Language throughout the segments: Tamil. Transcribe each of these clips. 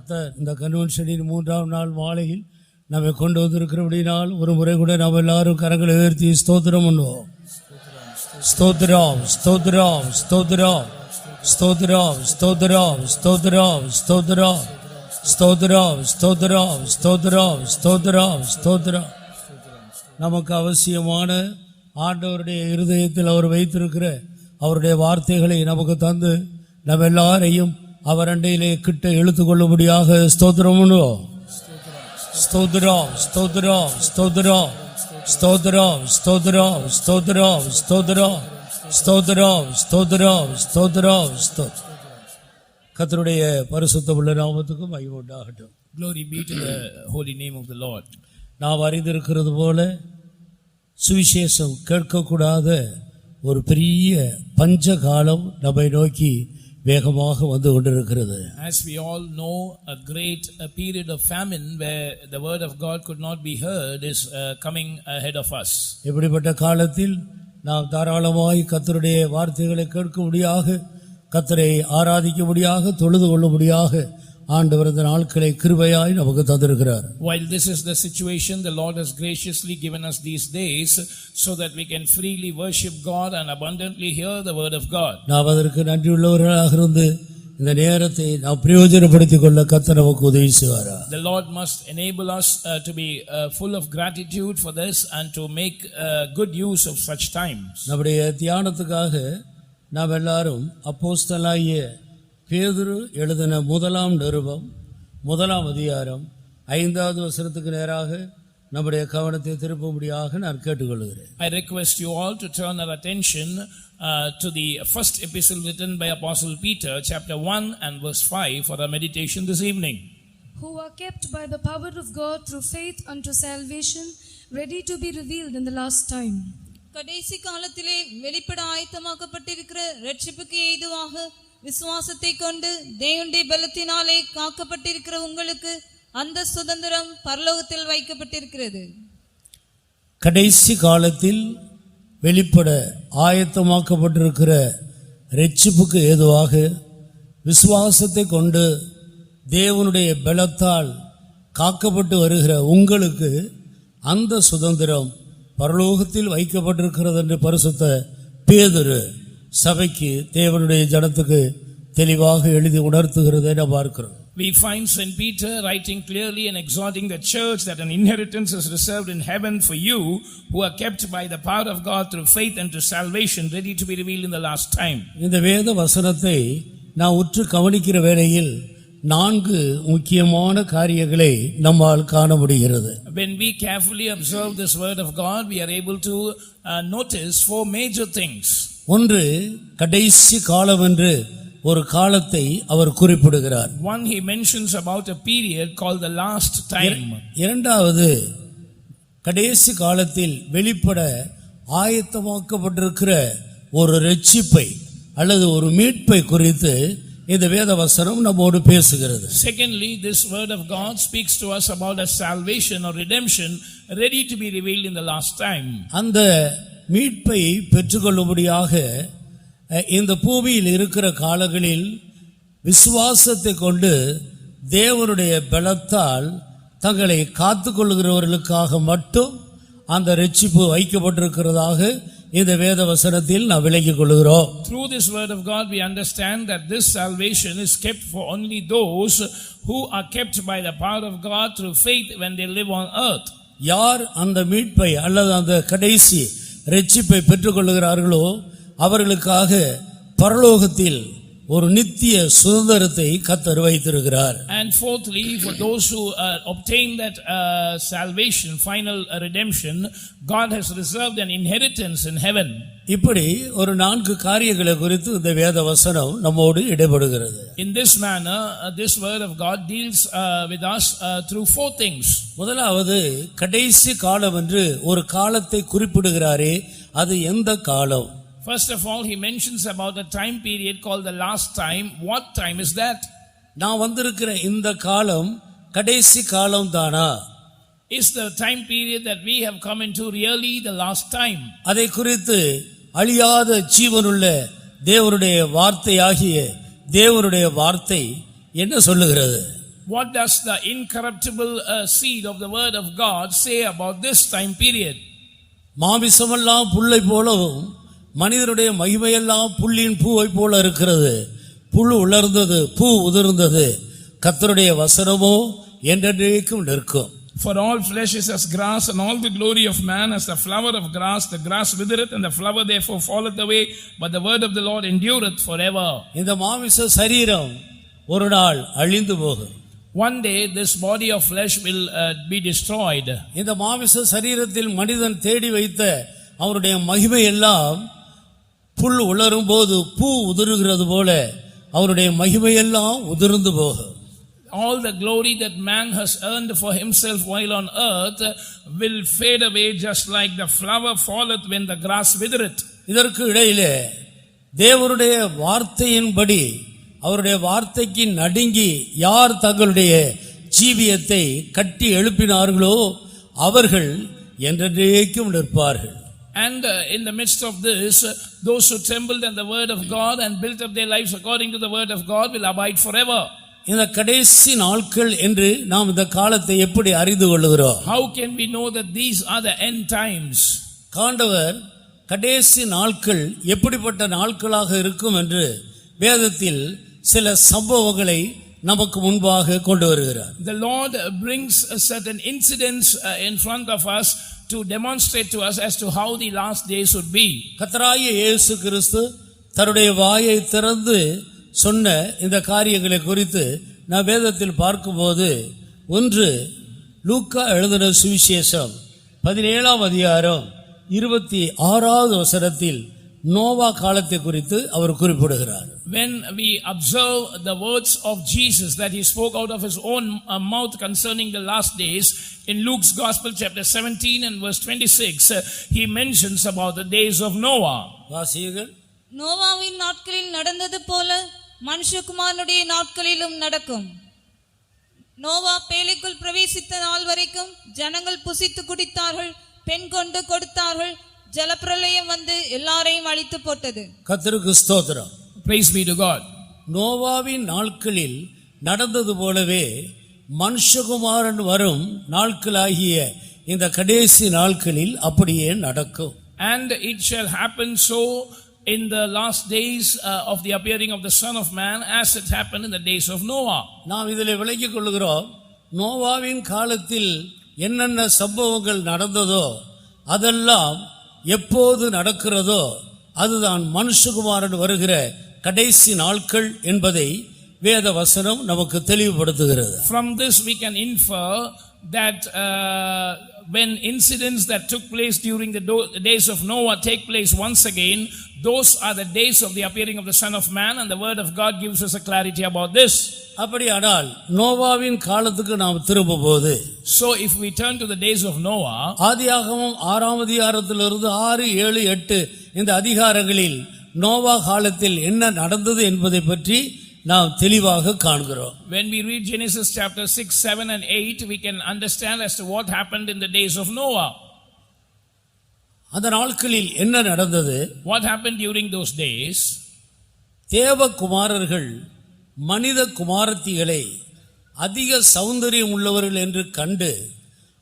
கர்த்தர் இந்த கன்வென்ஷனின் 3ஆம் நாள் மாலையில் நம்மை கொண்டு வந்திருக்கிறபடினால் ஒரு முறை கூட நாம் எல்லாரும் கரங்களை உயர்த்தி ஸ்தோத்திரம் பண்ணுவோம். ஸ்தோத்திரம் ஸ்தோத்திரம் ஸ்தோத்திரம் ஸ்தோத்திரம் ஸ்தோத்திரம் ஸ்தோத்திரம் ஸ்தோத்திரம் ஸ்தோத்திரம் ஸ்தோத்திரம் ஸ்தோத்திரம் ஸ்தோத்திரம் ஸ்தோத்திரம். நமக்கு அவசியமான ஆண்டவருடைய இருதயத்தில் அவர் வைத்திருக்கிற அவருடைய வார்த்தைகளை நமக்கு தந்து நம்ம எல்லாரையும் அவர் அண்டையிலே கிட்ட இழுத்து கொள்ளும்படியாக ஸ்தோத்திரம் பண்ணுவோம். ஸ்தோத்திரம் ஸ்தோத்திரம் ஸ்தோத்திரம் ஸ்தோத்திரம் ஸ்தோத்திரம் ஸ்தோத்திரம் ஸ்தோத்திரம் ஸ்தோத்திரம் ஸ்தோத்திரம் ஸ்தோத்திரம் ஸ்தோத்திரம். கர்த்தருடைய பரிசுத்தமுள்ள நாமத்துக்கு மகிமை உண்டாகட்டும். Glory be to the holy name of the Lord. நாம் அறிந்திருக்கிறது போல சுவிசேஷம் கேட்கக்கூடாத ஒரு பெரிய பஞ்ச காலம் நம்மை நோக்கி வேகமாக வந்து கொண்டிருக்கிறது. As we all know, a period of famine where the word of God could not be heard is coming ahead of us. இப்படிப்பட்ட காலத்தில் நாம் தாராளமாய் கர்த்தருடைய வார்த்தைகளை கேட்கும்படியாக, கர்த்தரை ஆராதிக்கும்படியாக, தொழுது கொள்ளும்படியாக ஆண்டவர் இந்த நாட்களை கிருபையாய் நமக்கு தந்திருக்கிறார். While this is the situation, the Lord has graciously given us these days so that we can freely worship God and abundantly hear the word of God. நாம் அதற்கு நன்றியுள்ளவர்களாக இருந்து இந்த நேரத்தை நாம் பிரயோஜனப்படுத்திக் கொள்ள கர்த்தர் நமக்கு உதவி செய்வாரா. The Lord must enable us to be full of gratitude for this and to make good use of such times. நம்முடைய தியானத்துக்காக நாம் எல்லாரும் அப்போஸ்தலனாகிய பேதுரு எழுதின 1ஆம் நிருபம் 1ஆம் அதிகாரம் 5வது வசனத்துக்கு நேராக நம்முடைய கவனத்தை திருப்பும்படியாக நான் கேட்டுக்கொள்கிறேன். I request you all to turn our attention to the first epistle written by Apostle Peter, chapter 1 and verse 5 for our meditation this evening. Who are kept by the power of God through faith unto salvation, ready to be revealed in the last time. கடைசி காலத்திலே வெளிப்பட ஆயத்தமாக்கப்பட்டிருக்கிற இரட்சிப்புக்கு ஏதுவாக விசுவாசத்தை கொண்டு தேவனுடைய பலத்தினாலே காக்கப்பட்டிருக்கிற உங்களுக்கு அந்த சுதந்திரம் பரலோகத்தில் வைக்கப்பட்டிருக்கிறது. கடைசி காலத்தில் வெளிப்பட ஆயத்தமாக்கப்பட்டிருக்கிற இரட்சிப்புக்கு ஏதுவாக விசுவாசத்தை கொண்டு தேவனுடைய பலத்தால் காக்கப்பட்டு வருகிற உங்களுக்கு அந்த சுதந்திரம் பரலோகத்தில் வைக்கப்பட்டிருக்கிறது என்று பரிசுத்த பேதுரு சபைக்கு, தேவனுடைய ஜனத்துக்கு தெளிவாக எழுதி உணர்த்துகிறதை நாம் பார்க்கிறோம். We find St. Peter writing clearly and exhorting the church that an inheritance is reserved in heaven for you who are kept by the power of God through faith unto salvation, ready to be revealed in the last time. இந்த வேத வசனத்தை நாம் உற்று கவனிக்கிற வேளையில் 4 முக்கியமான காரியங்களை நம்மால் காண முடிகிறது. When we carefully observe this word of God, we are able to notice 4 major things. ஒன்று, கடைசி காலம் என்று ஒரு காலத்தை அவர் குறிப்பிடுகிறார். One, he mentions about a period called the last time. இரண்டாவது, கடைசி காலத்தில் வெளிப்பட ஆயத்தமாக்கப்பட்டிருக்கிற ஒரு இரட்சிப்பை அல்லது ஒரு மீட்பை குறித்து இந்த வேத வசனம் நம்மோடு பேசுகிறது. Secondly, this word of God speaks to us about a salvation or redemption ready to be revealed in the last time. அந்த மீட்பை பெற்றுக்கொள்ளும்படியாக இந்த பூமியில் இருக்கிற காலங்களில் விசுவாசத்தை கொண்டு தேவனுடைய பலத்தால் தங்களை காத்துக்கொள்ளுகிறவர்களுக்காக மட்டும் அந்த இரட்சிப்பு வைக்கப்பட்டிருக்கிறதாக இந்த வேத வசனத்தில் நாம் விளங்கிக் கொள்கிறோம். Through this word of God we understand that this salvation is kept for only those who are kept by the power of God through faith when they live on earth. யார் அந்த மீட்பை அல்லது அந்த கடைசி இரட்சிப்பை பெற்றுக்கொள்ளுகிறார்களோ அவர்களுக்காக பரலோகத்தில் ஒரு நித்திய சுதந்திரத்தை கர்த்தர் வைத்திருக்கிறார். And fourthly, for those who obtain that salvation, final redemption, God has reserved an inheritance in heaven. இப்படி ஒரு 4 காரியங்களை குறித்து இந்த வேத வசனம் நம்மோடு இடைபடுகிறது. In this manner, this word of God deals with us through 4 things. முதலாவது, கடைசி காலம் என்று ஒரு காலத்தை குறிப்பிடுகிறாரே, அது எந்த காலம்? First of all, he mentions about a time period called the last time. What time is that? நான் வந்திருக்கிற இந்த காலம் கடைசி காலம் தானா? Is the time period that we have come into really the last time? அதை குறித்து அழியாத ஜீவனுள்ள தேவனுடைய வார்த்தையாகிய தேவனுடைய வார்த்தை என்ன சொல்லுகிறது? What does the incorruptible seed of the word of God say about this time period? மாமிசமெல்லாம் புல்லை போலவும் மனிதனுடைய மகிமையெல்லாம் புல்லின் பூவை போல இருக்கிறது. புல் உலர்ந்தது, பூ உதிர்ந்தது, கர்த்தருடைய வசனமோ என்றென்றைக்கும் நிற்கும். For all flesh is as grass, and all the glory of man as the flower of grass. The grass withereth, and the flower therefore falleth away, but the word of the Lord endureth forever. இந்த மாமிச சரீரம் ஒரு நாள் அழிந்து போகும். One day this body of flesh will be destroyed. இந்த மாமிச சரீரத்தில் மனிதன் தேடி வைத்த அவருடைய மகிமை எல்லாம் புல் உலரும் போது பூ உதிர்கிறது போல அவருடைய மகிமை எல்லாம் உதிர்ந்து போகும். All the glory that man has earned for himself while on earth will fade away, just like the flower falleth when the grass withereth. இதற்கு இடையிலே தேவனுடைய வார்த்தையின்படி அவருடைய வார்த்தைக்கு நடுங்கி யார் தங்களுடைய ஜீவியத்தை கட்டி எழுப்பினார்களோ அவர்கள் என்றென்றைக்கும் நிற்பார்கள். And in the midst of this, those who trembled at the word of God and built up their lives according to the word of God will abide forever. இந்த கடைசி நாட்கள் என்று நாம் இந்த காலத்தை எப்படி அறிந்து கொள்கிறோம்? How can we know that these are the end times? ஆண்டவர் கடைசி நாட்கள் எப்படிப்பட்ட நாட்களாக இருக்கும் என்று வேதத்தில் சில சம்பவங்களை நமக்கு முன்பாக கொண்டு வருகிறார். The Lord brings certain incidents in front of us to demonstrate to us as to how the last days would be. கர்த்தராகிய இயேசு கிறிஸ்து தன்னுடைய வாயை திறந்து சொன்ன இந்த காரியங்களை குறித்து நான் வேதத்தில் பார்க்கும்போது, ஒன்று லூக்கா எழுதின சுவிசேஷம் 17ஆம் அதிகாரம் 26வது வசனத்தில் நோவா காலத்தை குறித்து அவர் குறிப்பிடுகிறார். When we observe the words of Jesus that he spoke out of his own mouth concerning the last days, in Luke's Gospel chapter 17 and verse 26, he mentions about the days of Noah. வாசியுங்கள். நோவாவின் நாட்களில் நடந்தது போல மனுஷகுமாரனுடைய நாட்களிலும் நடக்கும். நோவா பேழைக்குள் பிரவேசித்த நாள் வரைக்கும் ஜனங்கள் புசித்து குடித்தார்கள், பெண் கொண்டு கொடுத்தார்கள், ஜலப்பிரளயம் வந்து எல்லாரையும் அழித்து போட்டது. கர்த்தருக்கு ஸ்தோத்திரம். Praise be to God. நோவாவின் நாட்களில் நடந்தது போலவே மனுஷகுமாரன் வரும் நாட்களாகிய இந்த கடைசி நாட்களில் அப்படியே நடக்கும். And it shall happen so in the last days of the appearing of the Son of Man, as it happened in the days of Noah. நாம் இதில் விளங்கிக் கொள்கிறோம், நோவாவின் காலத்தில் என்னென்ன சம்பவங்கள் நடந்ததோ அதெல்லாம் எப்போது நடக்கிறதோ அதுதான் மனுஷகுமாரன் வருகிற கடைசி நாட்கள் என்பதை வேத வசனம் நமக்கு தெளிவுபடுத்துகிறது. From this we can infer that when incidents that took place during the days of Noah take place once again, those are the days of the appearing of the Son of Man, and the word of God gives us a clarity about this. அப்படியானால் நோவாவின் காலத்துக்கு நாம் திரும்பும்போது, So if we turn to the days of Noah, ஆதியாகமம் 6ஆம் அதிகாரத்திலிருந்து 6, 7, 8 இந்த அதிகாரங்களில் நோவா காலத்தில் என்ன நடந்தது என்பதை பற்றி நாம் தெளிவாக காண்கிறோம். when we read Genesis chapter 6, 7 and 8, we can understand as to what happened in the days of Noah. அந்த நாட்களில் என்ன நடந்தது? What happened during those days? தேவகுமாரர்கள் மனித குமாரத்திகளை அதிக சௌந்தரியம் உள்ளவர்கள் என்று கண்டு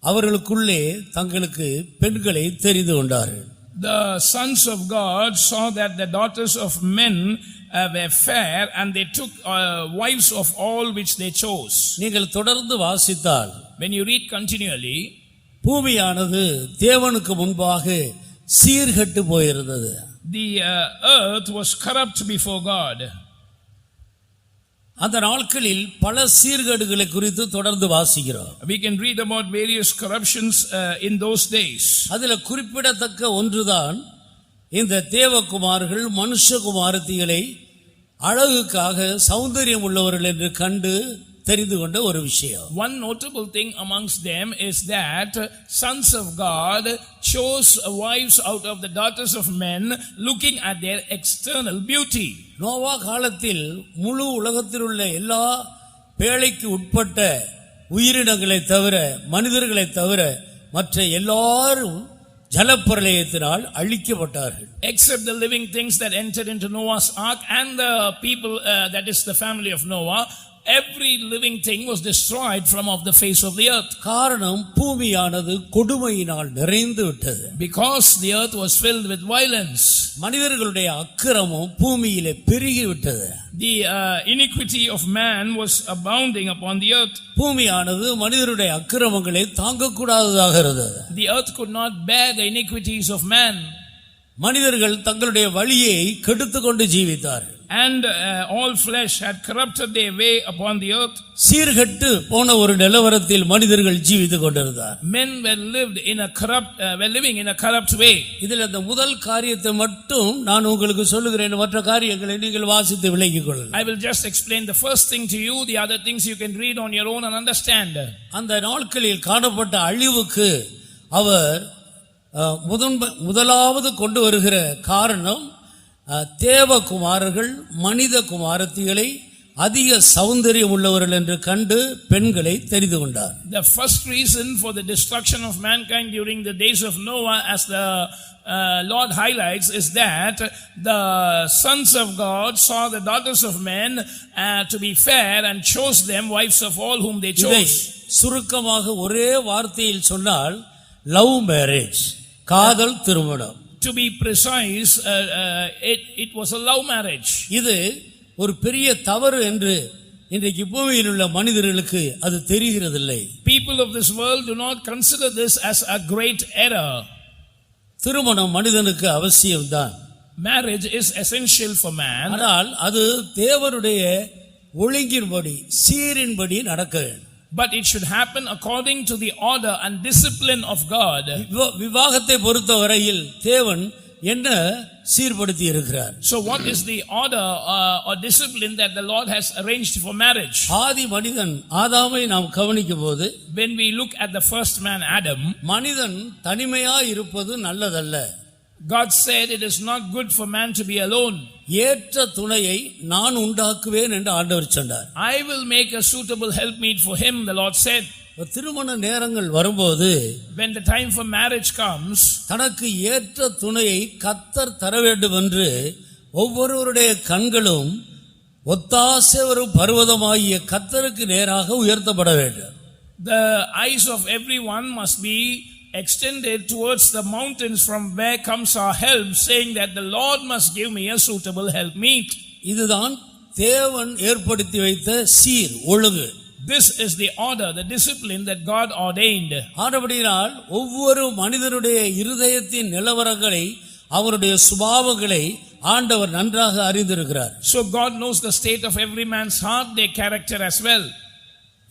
அவர்களுக்குள்ளே தங்களுக்கு பெண்களை தெரிந்து கொண்டார்கள். The sons of God saw that the daughters of men were fair, and they took wives of all which they chose. நீங்கள் தொடர்ந்து வாசித்தால், When you read continually, பூமியானது தேவனுக்கு முன்பாக சீர்கெட்டு போயிருந்தது. the earth was corrupt before God. அந்த நாட்களில் பல சீர்கேடுகளை குறித்து தொடர்ந்து வாசிக்கிறோம். We can read about various corruptions in those days. அதில் குறிப்பிடத்தக்க ஒன்றுதான் இந்த தேவகுமார்கள் மனுஷகுமாரத்திகளை அழகுக்காக சௌந்தரியம் உள்ளவர்கள் என்று கண்டு தெரிந்து கொண்ட ஒரு விஷயம். One notable thing amongst them is that sons of God chose wives out of the daughters of men, looking at their external beauty. Noah காலத்தில் முழு உலகத்தில் உள்ள எல்லா பேழைக்கு உட்பட்ட உயிரினங்களை தவிர, மனிதர்களை தவிர மற்ற எல்லாரும் ஜலப்பிரளயத்தினால் அழிக்கப்பட்டார்கள். Except the living things that entered into Noah's ark and the people, that is the family of Noah, every living thing was destroyed from off the face of the earth. காரணம் பூமியானது கொடுமையினால் நிறைந்து விட்டது. Because the earth was filled with violence. மனிதர்களுடைய அக்கிரமம் பூமியிலே பெருகி விட்டது. The iniquity of man was abounding upon the earth. பூமியானது மனிதருடைய அக்கிரமங்களை தாங்கக்கூடாததாக இருந்தது. The earth could not bear the iniquities of man. மனிதர்கள் தங்களுடைய வழியை கெடுத்துக்கொண்டு ஜீவித்தார்கள். And all flesh had corrupted their way upon the earth. சீர்கெட்டு போன ஒரு நிலவரத்தில் மனிதர்கள் ஜீவித்துக் கொண்டிருந்தார். Men were living in a corrupt way. இதில் அந்த முதல் காரியத்தை மட்டும் நான் உங்களுக்கு சொல்லுகிறேன், மற்ற காரியங்களை நீங்கள் வாசித்து விளங்கிக் கொள்ளலாம். I will just explain the first thing to you, the other things you can read on your own and understand. அந்த நாட்களில் காணப்பட்ட அழிவுக்கு அவர் முதலாவது கொண்டு வருகிற காரணம், தேவகுமாரர்கள் மனித குமாரத்திகளை அதிக சௌந்தரியம் உள்ளவர்கள் என்று கண்டு பெண்களை தெரிந்து கொண்டார். The first reason for the destruction of mankind during the days of Noah, as the Lord highlights, is that the sons of God saw the daughters of men to be fair and chose them wives of all whom they chose. சுருக்கமாக ஒரே வார்த்தையில் சொன்னால் லவ் மேரேஜ், காதல் திருமணம். To be precise, it was a love marriage. இது ஒரு பெரிய தவறு என்று இன்றைக்கு பூமியில் உள்ள மனிதர்களுக்கு அது தெரிகிறதில்லை. People of this world do not consider this as a great error. திருமணம் மனிதனுக்கு அவசியம்தான். Marriage is essential for man. ஆனால் அது தேவனுடைய ஒழுங்கின்படி சீரின்படி நடக்க வேண்டும். But it should happen according to the order and discipline of God. விவாகத்தை பொறுத்தவரையில் தேவன் என்ன சீர்படுத்தி இருக்கிறார்? So what is the order or discipline that the Lord has arranged for marriage? ஆதி மனிதன் ஆதாமை நாம் கவனிக்கும்போது, when we look at the first man Adam, மனிதன் தனிமையாய் இருப்பது நல்லதல்ல. God said it is not good for man to be alone. ஏற்ற துணையை நான் உண்டாக்குவேன் என்று ஆண்டவர் சொன்னார். I will make a suitable helpmeet for him, the Lord said. திருமண நேரங்கள் வரும்போது, when the time for marriage comes, தனக்கு ஏற்ற துணையை கர்த்தர் தர வேண்டும் என்று ஒவ்வொருவருடைய கண்களும் ஒத்தாசை ஒரு பர்வதமாகிய கர்த்தருக்கு நேராக உயர்த்தப்பட வேண்டும். The eyes of everyone must be extended towards the mountains from where comes our help, saying that the Lord must give me a suitable helpmeet. இதுதான் தேவன் ஏற்படுத்தி வைத்த சீர் ஒழுங்கு. This is the order, the discipline that God ordained. ஆனபடியால் ஒவ்வொரு மனிதனுடைய இருதயத்தின் நிலவரங்களை, அவருடைய சுபாவங்களை ஆண்டவர் நன்றாக அறிந்திருக்கிறார். So God knows the state of every man's heart, their character as well.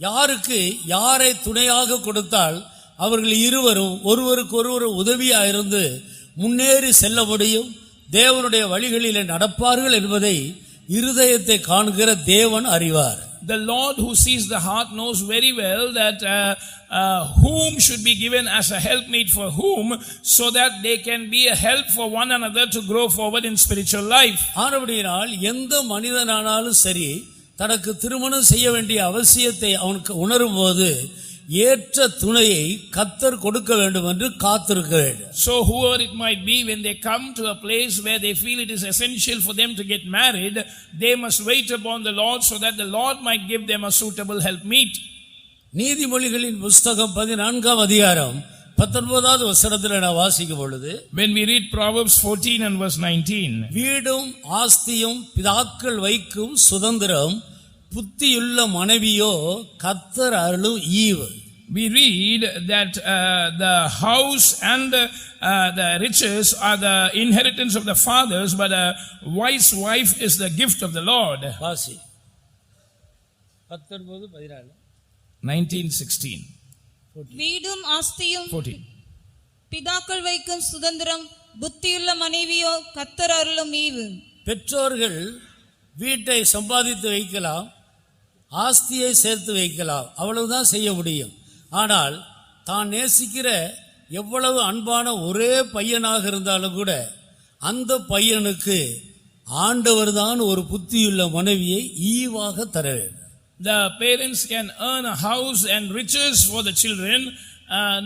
யாருக்கு யாரை துணையாக கொடுத்தால் அவர்கள் இருவரும் ஒருவருக்கு ஒருவர் உதவியா இருந்து முன்னேறி செல்ல முடியும், தேவனுடைய வழிகளிலே நடப்பார்கள் என்பதை இருதயத்தை காண்கிற தேவன் அறிவார். The Lord who sees the heart knows very well that whom should be given as a helpmeet for whom, so that they can be a help for one another to grow forward in spiritual life. ஆனபடியால் எந்த மனிதனானாலும் சரி, தனக்கு திருமணம் செய்ய வேண்டிய அவசியத்தை அவனுக்கு உணரும் போது ஏற்ற துணையை கர்த்தர் கொடுக்க வேண்டும் என்று காத்திருக்க வேண்டும். So whoever it might be, when they come to a place where they feel it is essential for them to get married, they must wait upon the Lord so that the Lord might give them a suitable helpmeet. நீதிமொழிகளின் புத்தகம் 14ஆம் அதிகாரம் 19வது வசனத்தில் நான் வாசிக்கும் பொழுது, when we read Proverbs 14 and verse 19, வீடும் ஆஸ்தியும் பிதாக்கள் வைக்கும் சுதந்திரம் புத்தியுள்ள மனைவியோ கர்த்தர் அருளும் ஈவு. we read that the house and the riches are the inheritance of the fathers, but a wise wife is the gift of the Lord. வாசி 19:14 19:16 வீடும் ஆஸ்தியும் 14 பிதாக்கள் வைக்கும் சுதந்திரம் புத்தியுள்ள மனைவியோ கர்த்தர் அருளும் ஈவு. பெற்றோர்கள் வீட்டை சம்பாதித்து வைக்கலாம், ஆஸ்தியை சேர்த்து வைக்கலாம், அவ்வளவுதான் செய்ய முடியும். ஆனால் தான் நேசிக்கிற எவ்வளவு அன்பான ஒரே பையனாக இருந்தாலும் கூட அந்த பையனுக்கு ஆண்டவர் தான் ஒரு புத்தியுள்ள மனைவியை ஈவாக தர வேண்டும். The parents can earn a house and riches for the children.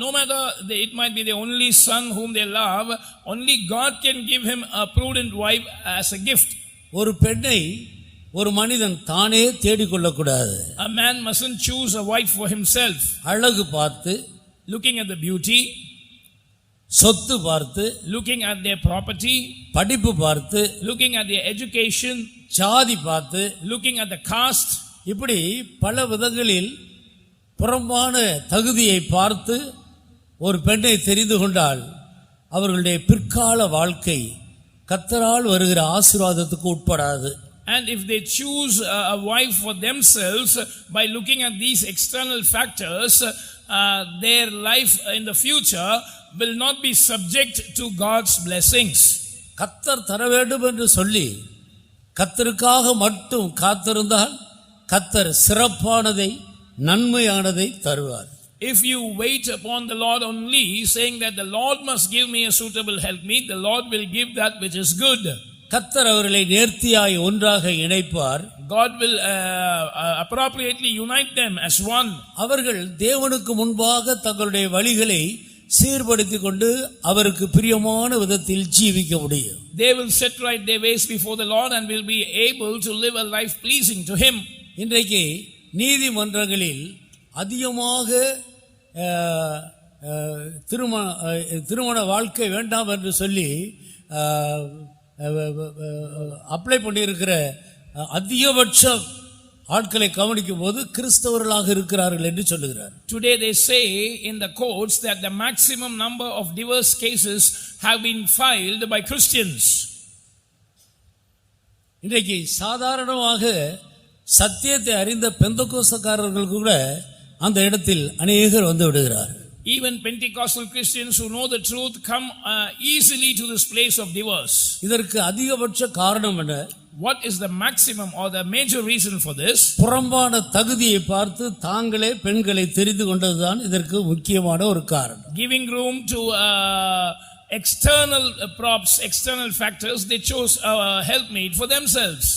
No matter it might be the only son whom they love, only God can give him a prudent wife as a gift. ஒரு பெண்ணை ஒரு மனிதன் தானே தேடிக்கொள்ளக்கூடாது. A man mustn't choose a wife for himself. அழகு பார்த்து, Looking at the beauty, சொத்து பார்த்து, looking at their property, படிப்பு பார்த்து, looking at their education, ஜாதி பார்த்து, looking at the caste, இப்படி பல விதங்களில் புறம்பான தகுதியை பார்த்து ஒரு பெண்ணை தெரிந்து கொண்டால் அவர்களுடைய பிற்கால வாழ்க்கை கர்த்தரால் வருகிற ஆசீர்வாதத்துக்கு உட்படாது. and if they choose a wife for themselves by looking at these external factors, their life in the future will not be subject to God's blessings. கர்த்தர் தர வேண்டும் என்று சொல்லி கர்த்தருக்காக மட்டும் காத்திருந்தால் கர்த்தர் சிறப்பானதை நன்மையானதை தருவார். If you wait upon the Lord only, saying that the Lord must give me a suitable helpmeet, the Lord will give that which is good. கர்த்தர் அவர்களை நேர்த்தியாய் ஒன்றாக இணைப்பார். God will appropriately unite them as one. அவர்கள் தேவனுக்கு முன்பாக தங்களுடைய வழிகளை சீர்படுத்திக் கொண்டு அவருக்கு பிரியமான விதத்தில் ஜீவிக்க முடியும். They will set right their ways before the Lord and will be able to live a life pleasing to Him. இன்றைக்கு நீதிமன்றங்களில் அதிகமாக திருமண வாழ்க்கை வேண்டாம் என்று சொல்லி அப்ளை பண்ணியிருக்கிற அதிகபட்ச ஆட்களை கவனிக்கும் போது கிறிஸ்தவர்களாக இருக்கிறார்கள் என்று சொல்லுகிறார். Today they say in the courts that the maximum number of divorce cases have been filed by Christians. இன்றைக்கு சாதாரணமாக சத்தியத்தை அறிந்த பெந்தெகோஸ்தேக்காரர்கள் கூட அந்த இடத்தில் அநேகர் வந்து விடுகிறார்கள். Even Pentecostal Christians who know the truth come easily to this place of divorce. இதற்கு அதிகபட்ச காரணம் என்ன? What is the maximum or the major reason for this? புறம்பான தகுதியை பார்த்து தாங்களே பெண்களை தெரிந்து கொண்டதுதான் இதற்கு முக்கியமான ஒரு காரணம். Giving room to external props, external factors, they chose a helpmate for themselves.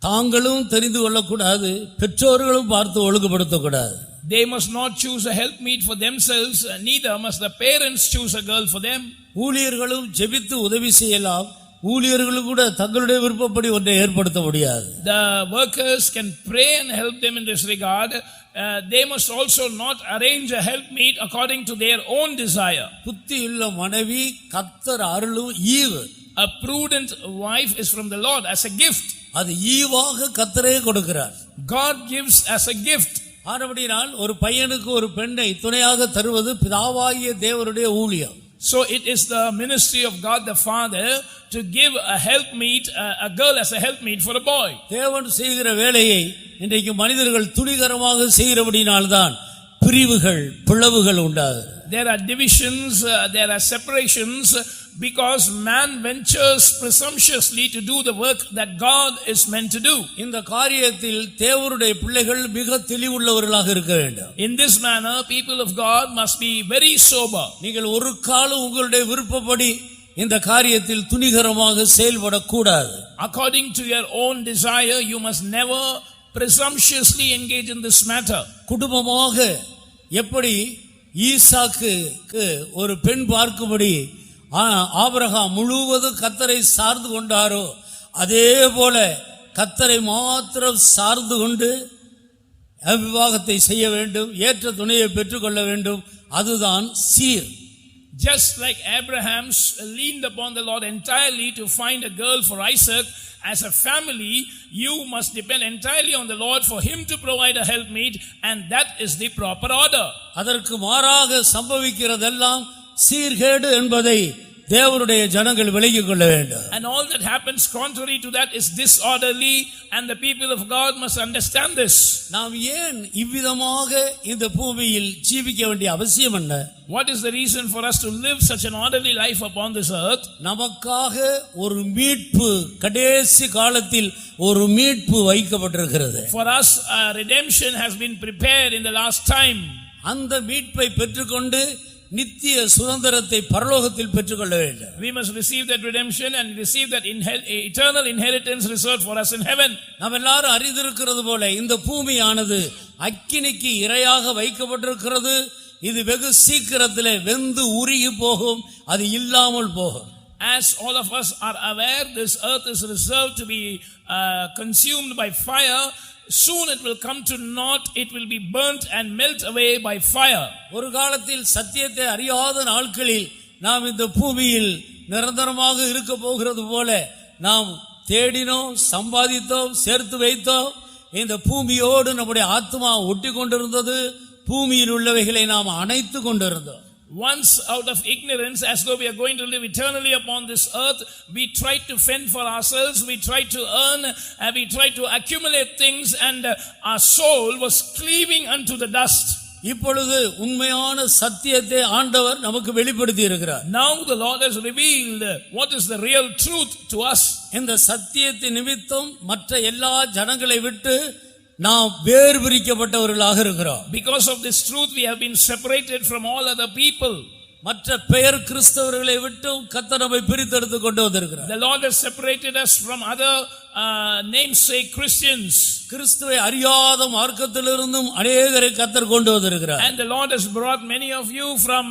தாங்களும் தெரிந்து கொள்ளக்கூடாது, பெற்றோர்களும் பார்த்து ஒழுங்குபடுத்தக்கூடாது. They must not choose a helpmeet for themselves, neither must the parents choose a girl for them. ஊழியர்களும் ஜெபித்து உதவி செய்யலாம், ஊழியர்களும் கூட தங்களுடைய விருப்பப்படி ஒன்றை ஏற்படுத்த முடியாது. The workers can pray and help them in this regard. They must also not arrange a helpmeet according to their own desire. புத்தியுள்ள மனைவி கர்த்தர் அருளும் ஈவு. A prudent wife is from the Lord as a gift. அது ஈவாக கர்த்தரே கொடுக்கிறார். God gives as a gift. ஆனபடியால் ஒரு பையனுக்கு ஒரு பெண்ணை துணையாக தருவது பிதாவாகிய தேவனுடைய ஊழியம். So it is the ministry of God the Father to give a helpmeet, a girl as a helpmeet for a boy. தேவன் செய்கிற வேலையை இன்றைக்கு மனிதர்கள் துணிகரமாக செய்கிறபடினால்தான் பிரிவுகள் பிளவுகள் உண்டாகுது. There are divisions, there are separations, because man ventures presumptuously to do the work that God is meant to do. இந்த காரியத்தில் தேவனுடைய பிள்ளைகள் மிக தெளிவுள்ளவர்களாக இருக்க வேண்டும். In this manner, people of God must be very sober. நீங்கள் ஒரு காலம் உங்களுடைய விருப்பப்படி இந்த காரியத்தில் துணிகரமாக செயல்படக்கூடாது. According to your own desire, you must never presumptuously engage in this matter. குடும்பமாக எப்படி ஈசாக்குக்கு ஒரு பெண் பார்க்கும்படி ஆபிரகாம் முழுவதும் கர்த்தரை சார்ந்து கொண்டாரோ அதே போல கர்த்தரை மாத்திரம் சார்ந்து கொண்டு விவாகத்தை செய்ய வேண்டும், ஏற்ற துணையை பெற்றுக்கொள்ள வேண்டும். அதுதான் சீர். Just like Abraham leaned upon the Lord entirely to find a girl for Isaac, as a family, you must depend entirely on the Lord for Him to provide a helpmeet, and that is the proper order. அதற்கு மாறாக சம்பவிக்கிறதெல்லாம் சீர்கேடு என்பதை தேவனுடைய ஜனங்கள் விலகிக் கொள்ள வேண்டும். And all that happens contrary to that is disorderly, and the people of God must understand this. நாம் ஏன் இவ்விதமாக இந்த பூமியில் ஜீவிக்க வேண்டிய அவசியம் என்ன? What is the reason for us to live such an orderly life upon this earth? நமக்காக ஒரு மீட்பு, கடைசி காலத்தில் ஒரு மீட்பு வைக்கப்பட்டிருக்கிறது. For us a redemption has been prepared in the last time. அந்த மீட்பை பெற்றுக்கொண்டு நித்திய சுதந்திரத்தை பரலோகத்தில் பெற்றுக்கொள்ள வேண்டும். We must receive that redemption and receive that eternal inheritance reserved for us in heaven. நாம் எல்லாரும் அறிந்திருக்கிறது போல இந்த பூமியானது அக்கினிக்கு இரையாக வைக்கப்பட்டிருக்கிறது. இது வெகு சீக்கிரத்திலே வெந்து உருகி போகும், அது இல்லாமல் போகும். As all of us are aware, this earth is reserved to be consumed by fire. Soon it will come to naught, it will be burnt and melt away by fire. ஒரு காலத்தில் சத்தியத்தை அறியாத நாட்களில் நாம் இந்த பூமியில் நிரந்தரமாக இருக்க போகிறது போல நாம் தேடினோம், சம்பாதித்தோம், சேர்த்து வைத்தோம். இந்த பூமியோடு நம்முடைய ஆத்மா ஒட்டி கொண்டிருந்தது. பூமியில் உள்ளவைகளை நாம் அணைத்து கொண்டிருந்தோம். Once out of ignorance, as though we are going to live eternally upon this earth, we tried to fend for ourselves, we tried to earn, and we tried to accumulate things, and our soul was cleaving unto the dust. இப்பொழுது உண்மையான சத்தியத்தை ஆண்டவர் நமக்கு வெளிப்படுத்தி இருக்கிறார். Now the Lord has revealed what is the real truth to us. இந்த சத்தியத்தின் நிமித்தம் மற்ற எல்லா ஜனங்களை விட்டு நாம் வேறு பிரிக்கப்பட்டவர்களாக இருக்கிறோம். Because of this truth we have been separated from all other people. மற்ற பெயர் கிறிஸ்தவர்களை விட்டும் கர்த்தர் நம்மை பிரித்தெடுத்து கொண்டு வந்திருக்கிறார். The Lord has separated us from other namesake Christians. கிறிஸ்துவை அறியாத மார்க்கத்திலிருந்தும் அநேகரை கர்த்தர் கொண்டு வந்திருக்கிறார். And the Lord has brought many of you from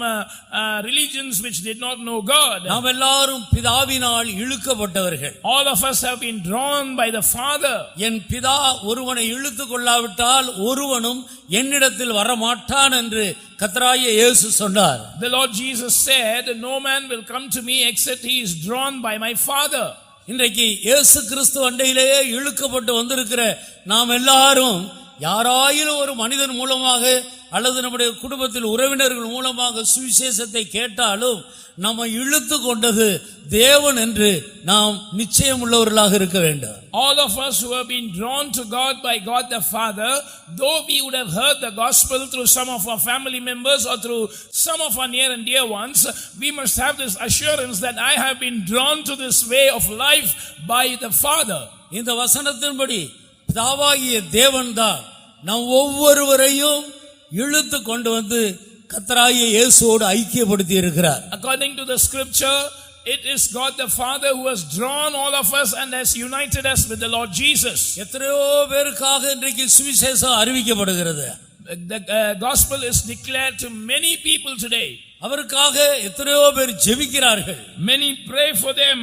religions which did not know God. நாம் எல்லாரும் பிதாவினால் இழுக்கப்பட்டவர்கள். All of us have been drawn by the Father. என் பிதா ஒருவனை இழுத்து கொள்ளாவிட்டால் ஒருவனும் என்னிடத்தில் வரமாட்டான் என்று கர்த்தராகிய இயேசு சொன்னார். The Lord Jesus said, no man will come to me except he is drawn by my Father. இன்றைக்கு இயேசு கிறிஸ்து அண்டையிலேயே இழுக்கப்பட்டு வந்திருக்கிற நாம் எல்லாரும் யாராயிலும் ஒரு மனிதன் மூலமாக அல்லது நம்முடைய குடும்பத்தில் உறவினர்கள் மூலமாக சுவிசேஷத்தை கேட்டாலும் நம்ம இழுத்து கொண்டது தேவன் என்று நாம் நிச்சயம் உள்ளவர்களாக இருக்க வேண்டும். All of us who have been drawn to God by God the Father, though we would have heard the gospel through some of our family members or through some of our near and dear ones, we must have this assurance that I have been drawn to this way of life by the Father. இந்த வசனத்தின்படி பிதாவாகிய தேவன்தான் நம் ஒவ்வொருவரையும் இழுத்து கொண்டு வந்து கர்த்தராகிய இயேசுவோடு ஐக்கியப்படுத்தி இருக்கிறார். According to the scripture, it is God the Father who has drawn all of us and has united us with the Lord Jesus. எத்தனையோ பேருக்காக இன்றைக்கு சுவிசேஷம் அறிவிக்கப்படுகிறது. The gospel is declared to many people today. அவருக்காக எத்தனையோ பேர் ஜெபிக்கிறார்கள். Many pray for them.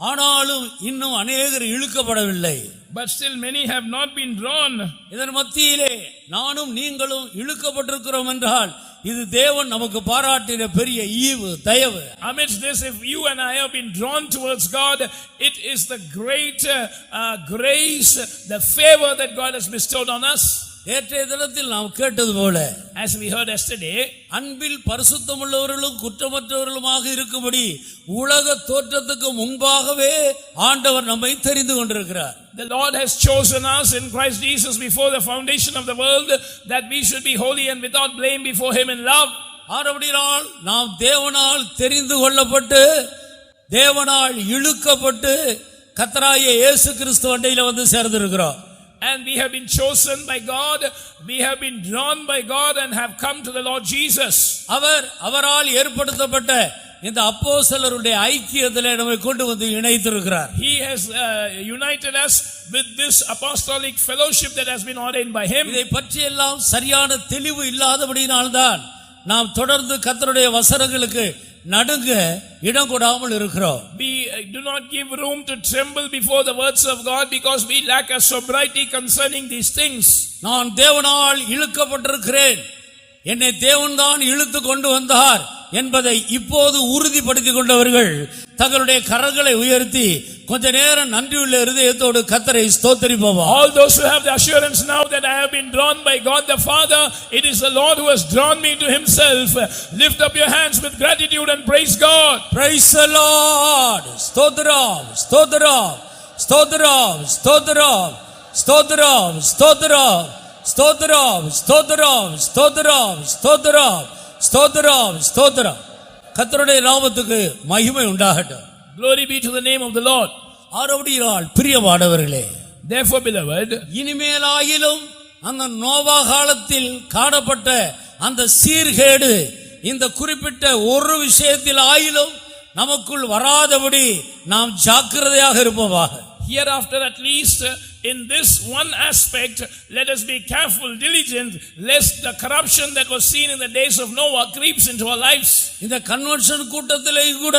ஆனாலும் இன்னும் அநேகர் இழுக்கப்படவில்லை. But still many have not been drawn. இதன் மத்தியிலே நானும் நீங்களும் இழுக்கப்பட்டிருக்கிறோம் என்றால் இது தேவன் நமக்கு பாராட்டின பெரிய ஈவு, தயவு. Amidst this, if you and I have been drawn towards God, it is the great grace, the favor that God has bestowed on us. நேற்றைய தினத்தில் நாம் கேட்டது போல, as we heard yesterday, அன்பில் பரிசுத்தமுள்ளவர்களும் குற்றமற்றவர்களுமாக இருக்கும்படி உலக தோற்றத்துக்கு முன்பாகவே ஆண்டவர் நம்மை தெரிந்து கொண்டிருக்கிறார். The Lord has chosen us in Christ Jesus before the foundation of the world, that we should be holy and without blame before Him in love. ஆனபடியால் நாம் தேவனால் தெரிந்து கொள்ளப்பட்டு தேவனால் இழுக்கப்பட்டு கர்த்தராகிய இயேசு கிறிஸ்து அண்டையில வந்து சேர்ந்திருக்கிறோம். And we have been chosen by God, we have been drawn by God and have come to the Lord Jesus. அவரால் ஏற்படுத்தப்பட்ட இந்த அப்போஸ்தலருடைய ஐக்கியத்திலே நம்மை கொண்டு வந்து இணைத்திருக்கிறார். He has united us with this apostolic fellowship that has been ordained by Him. இதை பற்றி எல்லாம் சரியான தெளிவு இல்லாதபடியினால்தான் நாம் தொடர்ந்து கர்த்தருடைய வசனங்களுக்கு நடுங்க இடம் கொடாமல் இருக்கிறோம். We do not give room to tremble before the words of God because we lack a sobriety concerning these things. நான் தேவனால் இழுக்கப்பட்டிருக்கிறேன், என்னை தேவன்தான் இழுத்து கொண்டு வந்தார் என்பதை இப்போது உறுதிப்படுத்திக் கொண்டவர்கள் தங்களுடைய கரங்களை உயர்த்தி கொஞ்ச நேரம் நன்றியுள்ள இருதயத்தோடு கர்த்தரை ஸ்தோத்திரிப்போம். All those who have the assurance now that I have been drawn by God the Father, it is the Lord who has drawn me to Himself. Lift up your hands with gratitude and praise God. Praise the Lord. ஸ்தோத்திரம், ஸ்தோத்திரம், ஸ்தோத்திரம், ஸ்தோத்திரம், ஸ்தோத்திரம், ஸ்தோத்திரம், ஸ்தோத்திரம், ஸ்தோத்திரம், ஸ்தோத்திரம், ஸ்தோத்திரம், ஸ்தோத்திரம், ஸ்தோத்திரம். கர்த்தருடைய நாமத்துக்கு மகிமை உண்டாகட்டும். Glory be to the name of the Lord. ஆரோடியால் பிரியமானவர்களே, Therefore, beloved, இனிமேலாயிலும் அந்த நோவா காலத்தில் காணப்பட்ட அந்த சீர்கேடு இந்த குறிப்பிட்ட ஒரு விஷயத்தில் ஆயிலும் நமக்குள் வராதபடி நாம் ஜாக்கிரதையாக இருப்போமாக. hereafter at least in this one aspect, let us be careful, diligent, lest the corruption that was seen in the days of Noah creeps into our lives. இந்த கன்வென்ஷன் கூட்டத்திலே கூட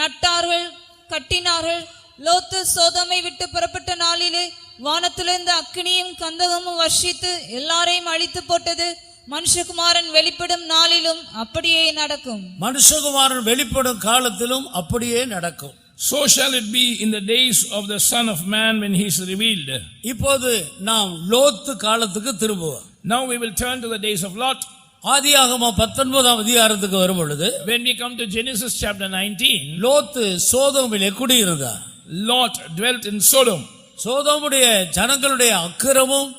நட்டார்கள், கட்டினார்கள். லோத்து சோதோமை விட்டு புறப்பட்ட நாளிலே வானத்திலிருந்து அக்கினியும் கந்தகமும் வர்ஷித்து எல்லாரையும் அழித்து போட்டது. மனுஷகுமாரன் வெளிப்படும் நாளிலும் அப்படியே நடக்கும். மனுஷகுமாரன் வெளிப்படும் காலத்திலும் அப்படியே நடக்கும். So shall it be in the days of the Son of Man when he is revealed. இப்போது நாம் லோத்து காலத்துக்கு திரும்புவோம். Now we will turn to the days of Lot. ஆதியாகமம் 19ஆம் அதிகாரத்துக்கு வரும் பொழுது, When we come to Genesis chapter 19, Lot சோதோமிலே குடியிருந்தார். Lot dwelt in Sodom. சோதோமுடைய ஜனங்களுடைய அக்கிரமம்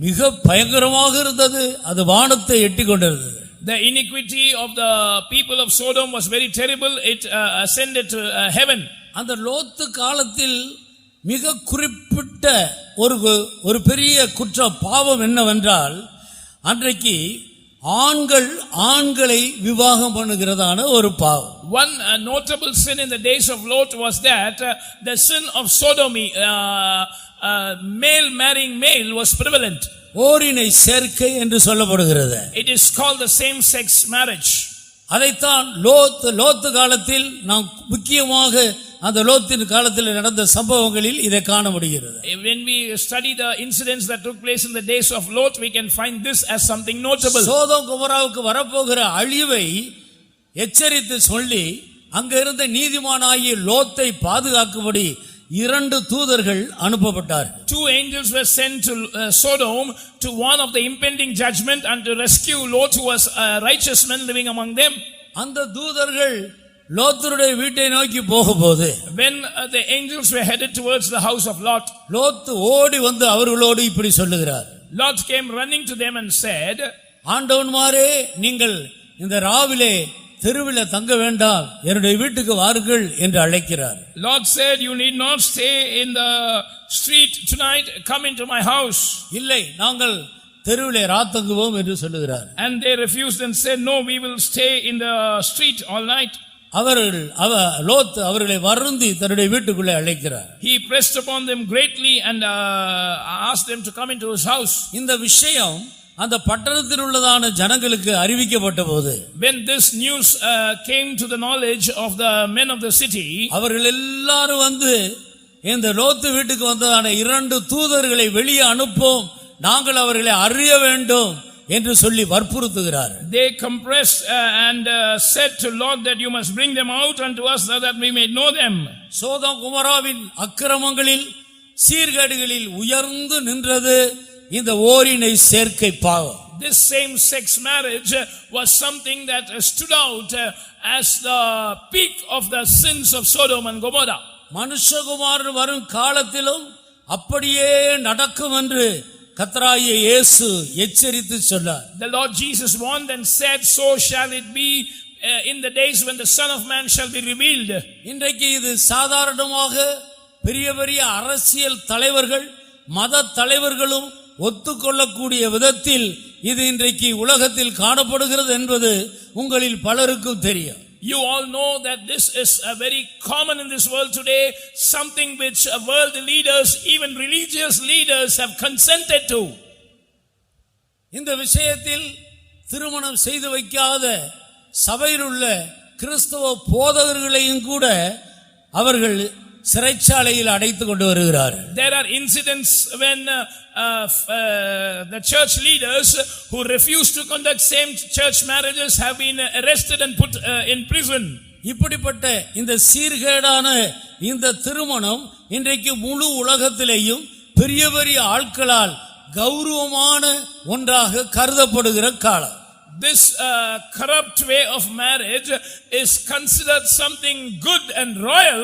மிக பயங்கரமாக இருந்தது. அது வானத்தை எட்டிக் கொண்டிருந்தது. The iniquity of the people of Sodom was very terrible. It ascended to heaven. அந்த லோத்து காலத்தில் மிக குறிப்பிட்ட ஒரு பெரிய குற்றம் பாவம் என்னவென்றால், அன்றைக்கு ஆண்கள் ஆண்களை விவாகம் பண்ணுகிறதான ஒரு பாவம். One notable sin in the days of Lot was that the sin of sodomy, male marrying male, was prevalent. ஓரினை சேர்க்கை என்று சொல்லப்படுகிறது. It is called the same sex marriage. அதைத்தான் லோத்து காலத்தில் நாம் முக்கியமாக அந்த லோத்தின் காலத்தில் நடந்த சம்பவங்களில் இதை காண முடிகிறது. When we study the incidents that took place in the days of Lot, we can find this as something notable. Sodom கொமோராவுக்கு வரப்போகிற அழிவை எச்சரித்து சொல்லி அங்க இருந்த நீதிமானாகிய லோத்தை பாதுகாக்கும்படி 2 தூதர்கள் அனுப்பப்பட்டார்கள். 2 angels were sent to Sodom to warn of the impending judgment and to rescue Lot, who was a righteous man living among them. அந்த தூதர்கள் லோத்துடைய வீட்டை நோக்கி போகும்போது, When the angels were headed towards the house of Lot, லோத்து ஓடி வந்து அவர்களோடு இப்படி சொல்லுகிறார். Lot came running to them and said, ஆண்டவன்மாரே, நீங்கள் இந்த ராவிலே தெருவில் தங்க வேண்டாம், என்னுடைய வீட்டுக்கு வாருங்கள் என்று அழைக்கிறார். Lot said, you need not stay in the street tonight, come into my house. இல்லை, நாங்கள் தெருவிலே ராத்தங்குவோம் என்று சொல்லுகிறார். And they refused and said, no, we will stay in the street all night. Lot அவர்களை வருந்தி தன்னுடைய வீட்டுக்குள்ளே அழைக்கிறார். He pressed upon them greatly and asked them to come into his house. இந்த விஷயம் அந்த பட்டணத்தில் உள்ளதான ஜனங்களுக்கு அறிவிக்கப்பட்ட போது, when this news came to the knowledge of the men of the city, அவர்கள் எல்லாரும் வந்து இந்த லோத்து வீட்டுக்கு வந்ததான 2 தூதர்களை வெளியே அனுப்போம், நாங்கள் அவர்களை அறிய வேண்டும் என்று சொல்லி வற்புறுத்துகிறார். They compressed and said to Lot that you must bring them out unto us so that we may know them. Sodom கொமோராவின் அக்கிரமங்களில் சீர்கேடுகளில் உயர்ந்து நின்றது இந்த ஓரினை சேர்க்கை பாவம். This same sex marriage was something that stood out as the peak of the sins of Sodom and Gomorrah. மனுஷகுமாரன் வரும் காலத்திலும் அப்படியே நடக்கும் என்று கர்த்தராகிய இயேசு எச்சரித்து சொன்னார். The Lord Jesus warned and said, so shall it be in the days when the Son of Man shall be revealed. இன்றைக்கு இது சாதாரணமாக பெரிய பெரிய அரசியல் தலைவர்கள், மத தலைவர்களும் ஒத்துக்கொள்ளக்கூடிய விதத்தில் இது இன்றைக்கு உலகத்தில் காணப்படுகிறது என்பது உங்களில் பலருக்கும் தெரியும். You all know that this is very common in this world today, something which world leaders, even religious leaders, have consented to. இந்த விஷயத்தில் திருமணம் செய்து வைக்காத சபையில் உள்ள கிறிஸ்தவ போதகர்களையும் கூட அவர்கள் சிறைச்சாலையில் அடைத்துக் கொண்டு வருகிறார்கள். There are incidents when the church leaders who refuse to conduct same church marriages have been arrested and put in prison. இப்படிப்பட்ட இந்த சீர்கேடான இந்த திருமணம் இன்றைக்கு முழு உலகத்திலேயும் பெரிய பெரிய ஆட்களால் கௌரவமான ஒன்றாக கருதப்படுகிற காலம். This corrupt way of marriage is considered something good and royal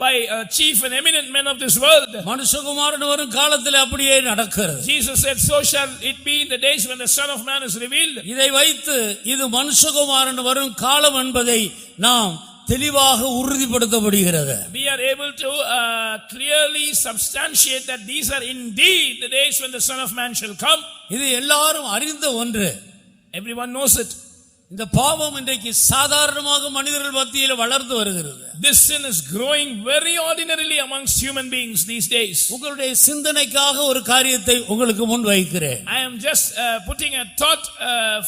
by chief and eminent men of this world. மனுஷகுமாரன் வரும் காலத்தில் அப்படியே நடக்கிறது. Jesus said, so shall it be in the days when the Son of Man is revealed. இதை வைத்து இது மனுஷகுமாரன் வரும் காலம் என்பதை நாம் தெளிவாக உறுதிப்படுத்தப்படுகிறது. We are able to clearly substantiate that these are indeed the days when the Son of Man shall come. இது எல்லாரும் அறிந்த ஒன்று. Everyone knows it. இந்த பாவம் இன்றைக்கு சாதாரணமாக மனிதர்கள் மத்தியில் வளர்ந்து வருகிறது. This sin is growing very ordinarily amongst human beings these days. உங்களுடைய சிந்தனைக்காக ஒரு காரியத்தை உங்களுக்கு முன் வைக்கிறேன். I am just putting a thought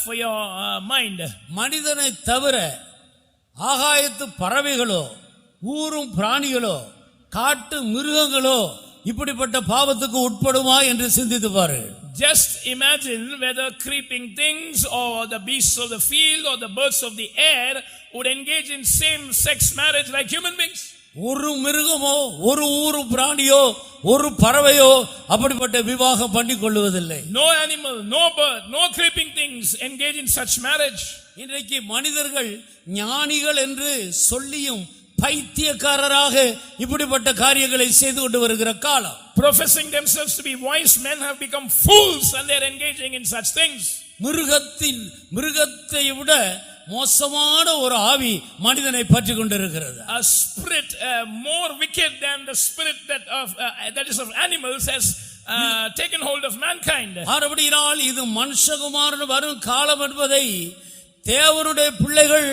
for your mind. மனிதனை தவிர ஆகாயத்து பறவைகளோ ஊரும் பிராணிகளோ காட்டு மிருகங்களோ இப்படிப்பட்ட பாவத்துக்கு உட்படுமா என்று சிந்தித்து பாரு. Just imagine whether creeping things or the beasts of the field or the birds of the air would engage in same-sex marriage like human beings. ஒரு மிருகமோ ஒரு ஊரு பிராணியோ ஒரு பறவையோ அப்படிப்பட்ட விவாகம் பண்ணி கொள்வதில்லை. No animal, no bird, no creeping things engage in such marriage. இன்றைக்கு மனிதர்கள் ஞானிகள் என்று சொல்லியும் பைத்தியக்காரராக இப்படிப்பட்ட காரியங்களை செய்து கொண்டு வருகிற காலம். Professing themselves to be wise men have become fools and they are engaging in such things. மிருகத்தை விட மோசமான ஒரு ஆவி மனிதனை பற்றி கொண்டிருக்கிறது. A spirit more wicked than the spirit that is of animals has taken hold of mankind. ஆனபடியால் இது மனுஷகுமாரன் வரும் காலம் என்பதை தேவனுடைய பிள்ளைகள்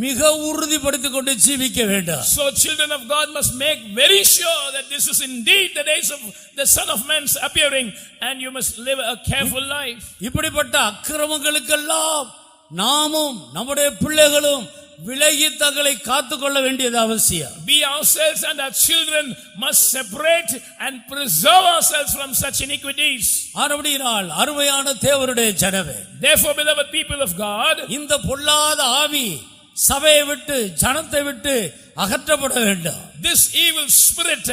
மிக உறுதிப்படுத்திக் கொண்டு ஜீவிக்க வேண்டும். So children of God must make very sure that this is indeed the days of the Son of Man's appearing and you must live a careful life. இப்படிப்பட்ட அக்கிரமங்களுக்கெல்லாம் நாமும் நம்முடைய பிள்ளைகளும் விலகி தங்களை காத்துக்கொள்ள வேண்டியது அவசியம். We ourselves and our children must separate and preserve ourselves from such iniquities. ஆனபடியால் அருமையான தேவனுடைய ஜனமே, Therefore beloved people of God, இந்த பொல்லாத ஆவி சபையை விட்டு ஜனத்தை விட்டு அகற்றப்பட வேண்டும். This evil spirit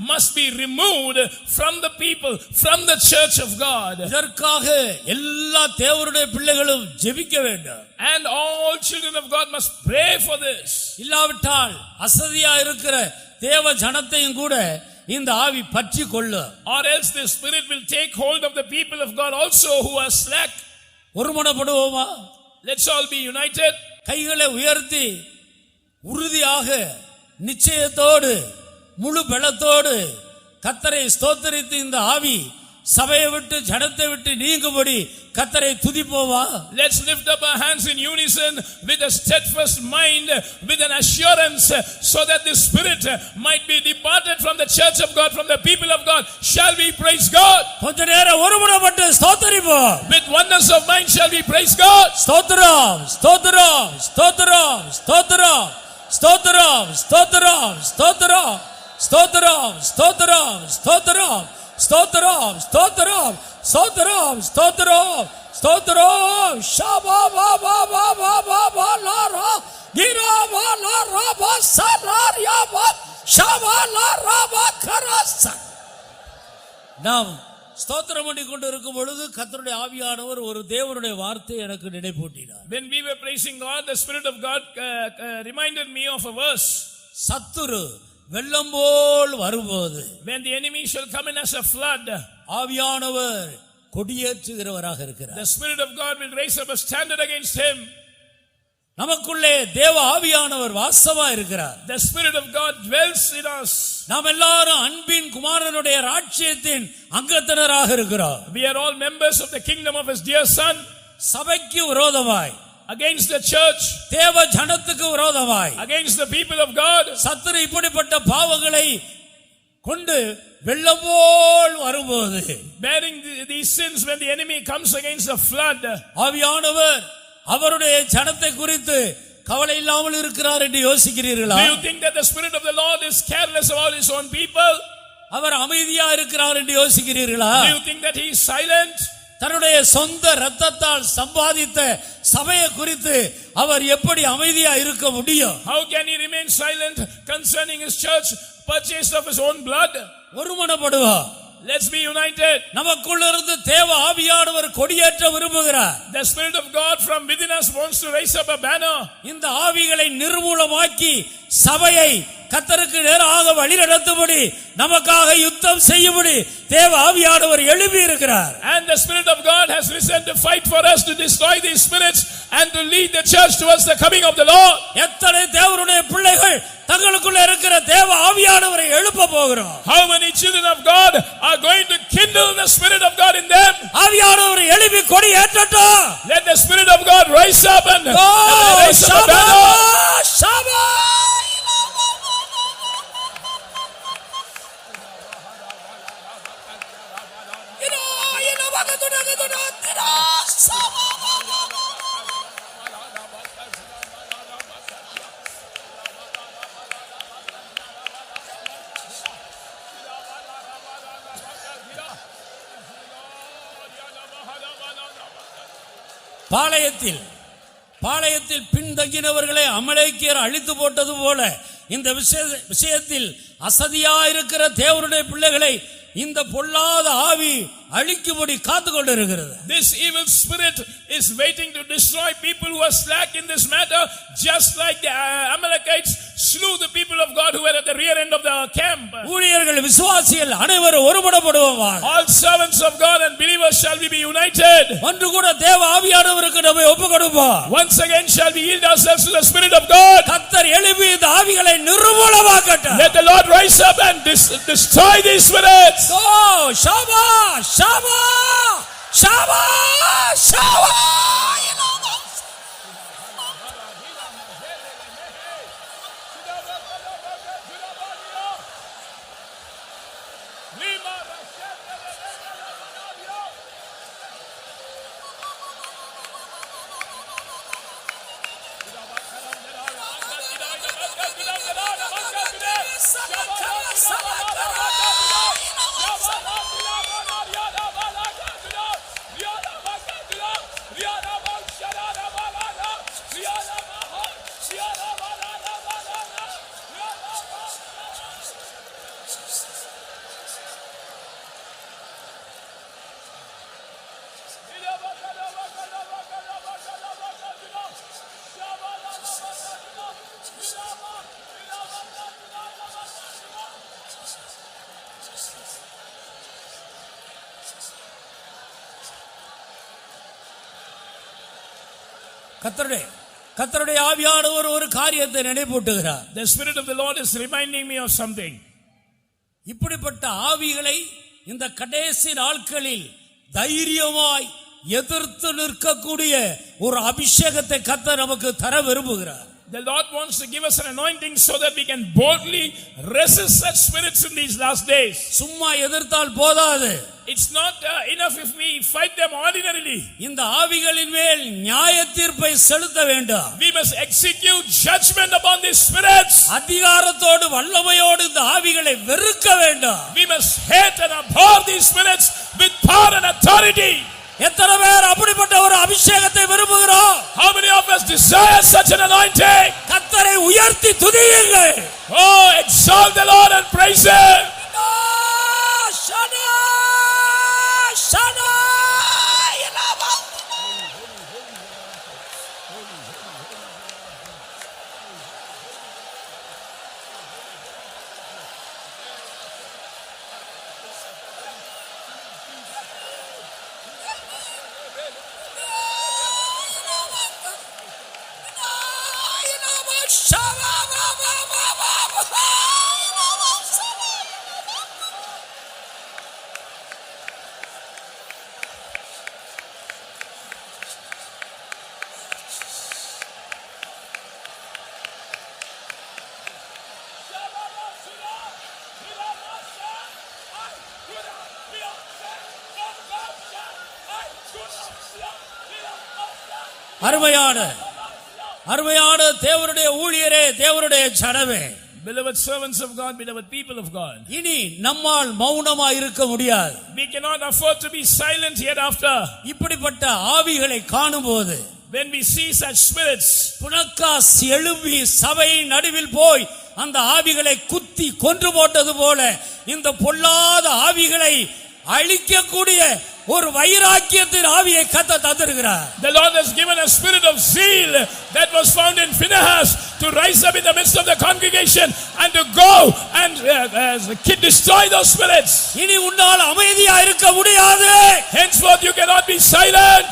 must be removed from the people, from the church of God. இதற்காக எல்லா தேவனுடைய பிள்ளைகளும் ஜெபிக்க வேண்டும். And all children of God must pray for this. இல்லாவிட்டால் அசதியா இருக்கிற தேவ ஜனத்தையும் கூட இந்த ஆவி பற்றி கொள்ளும். Or else the spirit will take hold of the people of God also who are slack. ஒருமனப்படுவோமா? Let's all be united. கைகளை உயர்த்தி உறுதியாக நிச்சயத்தோடு முழு பலத்தோடு கர்த்தரை ஸ்தோத்திரித்து இந்த ஆவி சபையை விட்டு ஜனத்தை விட்டு நீங்கும்படி கர்த்தரை துதிப்போமா? Let's lift up our hands in unison with a steadfast mind, with an assurance, so that the spirit might be departed from the church of God, from the people of God. Shall we praise God? கொஞ்ச நேரம் ஒருமனப்பட்டு ஸ்தோத்திரிப்போம். With oneness of mind shall we praise God. ஸ்தோத்திரம் ஸ்தோத்திரம் ஸ்தோத்திரம் ஸ்தோத்திரம் ஸ்தோத்திரம் ஸ்தோத்திரம் ஸ்தோத்திரம் ஸ்தோத்திரம் ஸ்தோத்திரம் ஸ்தோத்திரம் ஸ்தோத்திரம் ஸ்தோத்திரம் ஸ்தோத்திரம் ஸ்தோத்திரம் ஸ்தோத்திரம் ஷபா பா பா பா பா பா பா லா ரா கிரா பா லா ரா பா சராரியா பா ஷபா லா ரா பா கரஸ். நாம் ஸ்தோத்திரம் பண்ணி கொண்டு இருக்கும் பொழுது கர்த்தருடைய ஆவியானவர் ஒரு தேவனுடைய வார்த்தை எனக்கு நினைப்பூட்டினார். When we were praising God, the Spirit of God reminded me of a verse. சத்துரு வெள்ளம் போல் வரும்போது, when the enemy shall come in as a flood, ஆவியானவர் கொடியேற்றுகிறவராக இருக்கிறார். the Spirit of God will raise up a standard against him. நமக்குள்ளே தேவ ஆவியானவர் வாசமா இருக்கிறார். The Spirit of God dwells in us. நாம் எல்லாரும் அன்பின் குமாரனுடைய ராஜ்யத்தின் அங்கத்தினராக இருக்கிறோம். We are all members of the kingdom of his dear son. சபைக்கு விரோதமாய், against the church, தேவ ஜனத்துக்கு விரோதமாய், against the people of God, சத்துரு இப்படிப்பட்ட பாவங்களை கொண்டு வெள்ளம் போல் வரும்போது, bearing these sins, when the enemy comes against the flood, ஆவியானவர் அவருடைய ஜனத்தை குறித்து கவலை இல்லாமல் இருக்கிறார் என்று யோசிக்கிறீர்களா? Do you think that the Spirit of the Lord is careless of all his own people? அவர் அமைதியா இருக்கிறார் என்று யோசிக்கிறீர்களா? Do you think that he is silent? தன்னுடைய சொந்த இரத்தத்தால் சம்பாதித்த சபையை குறித்து அவர் எப்படி அமைதியா இருக்க முடியும்? How can he remain silent concerning his church purchased of his own blood? ஒருமனப்படுவா. Let's be united. நமக்குள்ள இருந்து தேவ ஆவியானவர் கொடியேற்ற விரும்புகிறார். The Spirit of God from within us wants to raise up a banner. இந்த ஆவிகளை நிர்மூலமாக்கி சபையை கர்த்தருக்கு நேராக வழிநடத்தும்படி நமக்காக யுத்தம் செய்யும்படி தேவ ஆவியானவர் எழுப்பி இருக்கிறார். And the Spirit of God has risen to fight for us, to destroy these spirits and to lead the church towards the coming of the Lord. எத்தனை தேவனுடைய பிள்ளைகள் தங்களுக்குள்ள இருக்கிற தேவ ஆவியானவரை எழுப்ப போகிறோம்? How many children of God are going to kindle the Spirit of God in them? ஆவியானவரை எழுப்பி கொடி ஏற்றட்டும். Let the Spirit of God rise up and raise up a banner. ஷபா பாளையத்தில் பின்தங்கினவர்களை அமலேக்கியர் அழித்து போட்டது போல இந்த விஷயத்தில் அசதியாயிருக்கிற தேவனுடைய பிள்ளைகளை இந்த பொல்லாத ஆவி அழிக்கும்படி காத்து கொண்டிருக்கிறது. This evil spirit is waiting to destroy people who are slack in this matter, just like the Amalekites slew the people of God who were at the rear end of the camp. ஊழியர்கள் விசுவாசிகள் அனைவரும் ஒருமனப்படுவார்கள். All servants of God and believers shall be united. ஒன்று கூட தேவ ஆவியானவருக்கு நம்மை ஒப்புக்கொடுப்போம். Once again shall we yield ourselves to the Spirit of God. கர்த்தர் எழுப்பி இந்த ஆவிகளை நிர்மூலமாக்கட்டும். Let the Lord rise up and destroy these spirits. Oh, Shabbat, Shabbat, Shabbat, Shabbat. கர்த்தருடைய ஆவியானவர் ஒரு காரியத்தை நினைப்பூட்டுகிறார். The Spirit of the Lord is reminding me of something. இப்படிப்பட்ட ஆவிகளை இந்த கடைசி நாட்களில் தைரியமாய் எதிர்த்து நிற்கக்கூடிய ஒரு அபிஷேகத்தை கர்த்தர் நமக்கு தர விரும்புகிறார். The Lord wants to give us an anointing so that we can boldly resist such spirits in these last days. சும்மா எதிர்த்தால் போதாது. It's not enough if we fight them ordinarily. இந்த ஆவிகளின் மேல் நியாய தீர்ப்பை செலுத்த வேண்டும். We must execute judgment upon these spirits. அதிகாரத்தோடு வல்லமையோடு இந்த ஆவிகளை வெறுக்க வேண்டும். We must hate and abhor these spirits with power and authority. எத்தனை பேர் அப்படிப்பட்ட ஒரு அபிஷேகத்தை விரும்புகிறோம்? How many of us desire such an anointing? கர்த்தரை உயர்த்தி துதியுங்கள். Oh, exalt the Lord and praise Him. Shana, Shana, அருமையான தேவனுடைய ஊழியரே, தேவனுடைய ஜனமே, beloved servants of God, beloved people of God, இனி நம்மால் மௌனமாய் இருக்க முடியாது. we cannot afford to be silent hereafter. இப்படிப்பட்ட ஆவிகளை காணும்போது, when we see such spirits, புனக்காஸ் எழும்பி சபையின் நடுவில் போய் அந்த ஆவிகளை குத்தி கொன்று போட்டது போல இந்த பொல்லாத ஆவிகளை அழிக்கக்கூடிய ஒரு வைராக்கியத்தின் ஆவியை கர்த்தர் தந்திருக்கிறார். The Lord has given a spirit of zeal that was found in Phinehas to rise up in the midst of the congregation and to go and destroy those spirits. இனி உன்னால் அமைதியா இருக்க முடியாது. Henceforth you cannot be silent.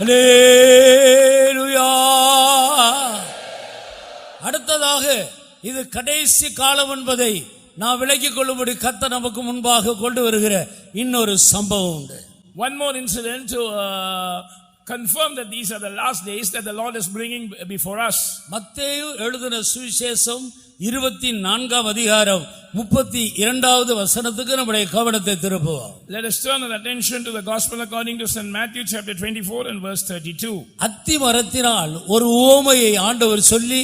ஹல்லேலூயா. அடுத்தது இரண்டாவதாக இது கடைசி காலம் என்பதை நாம் விளங்கிக் கொள்ளும்படி கர்த்தர் நமக்கு முன்பாக கொண்டு வருகிற இன்னொரு சம்பவம் உண்டு. One more incident to confirm that these are the last days that the Lord is bringing before us. மத்தேயு எழுதின சுவிசேஷம் 24ஆம் அதிகாரம் 32வது வசனத்துக்கு நம்முடைய கவனத்தை திருப்புவோம். Let us turn our attention to the Gospel according to St. Matthew chapter 24 and verse 32. அத்தி மரத்தினால் ஒரு உவமையை ஆண்டவர் சொல்லி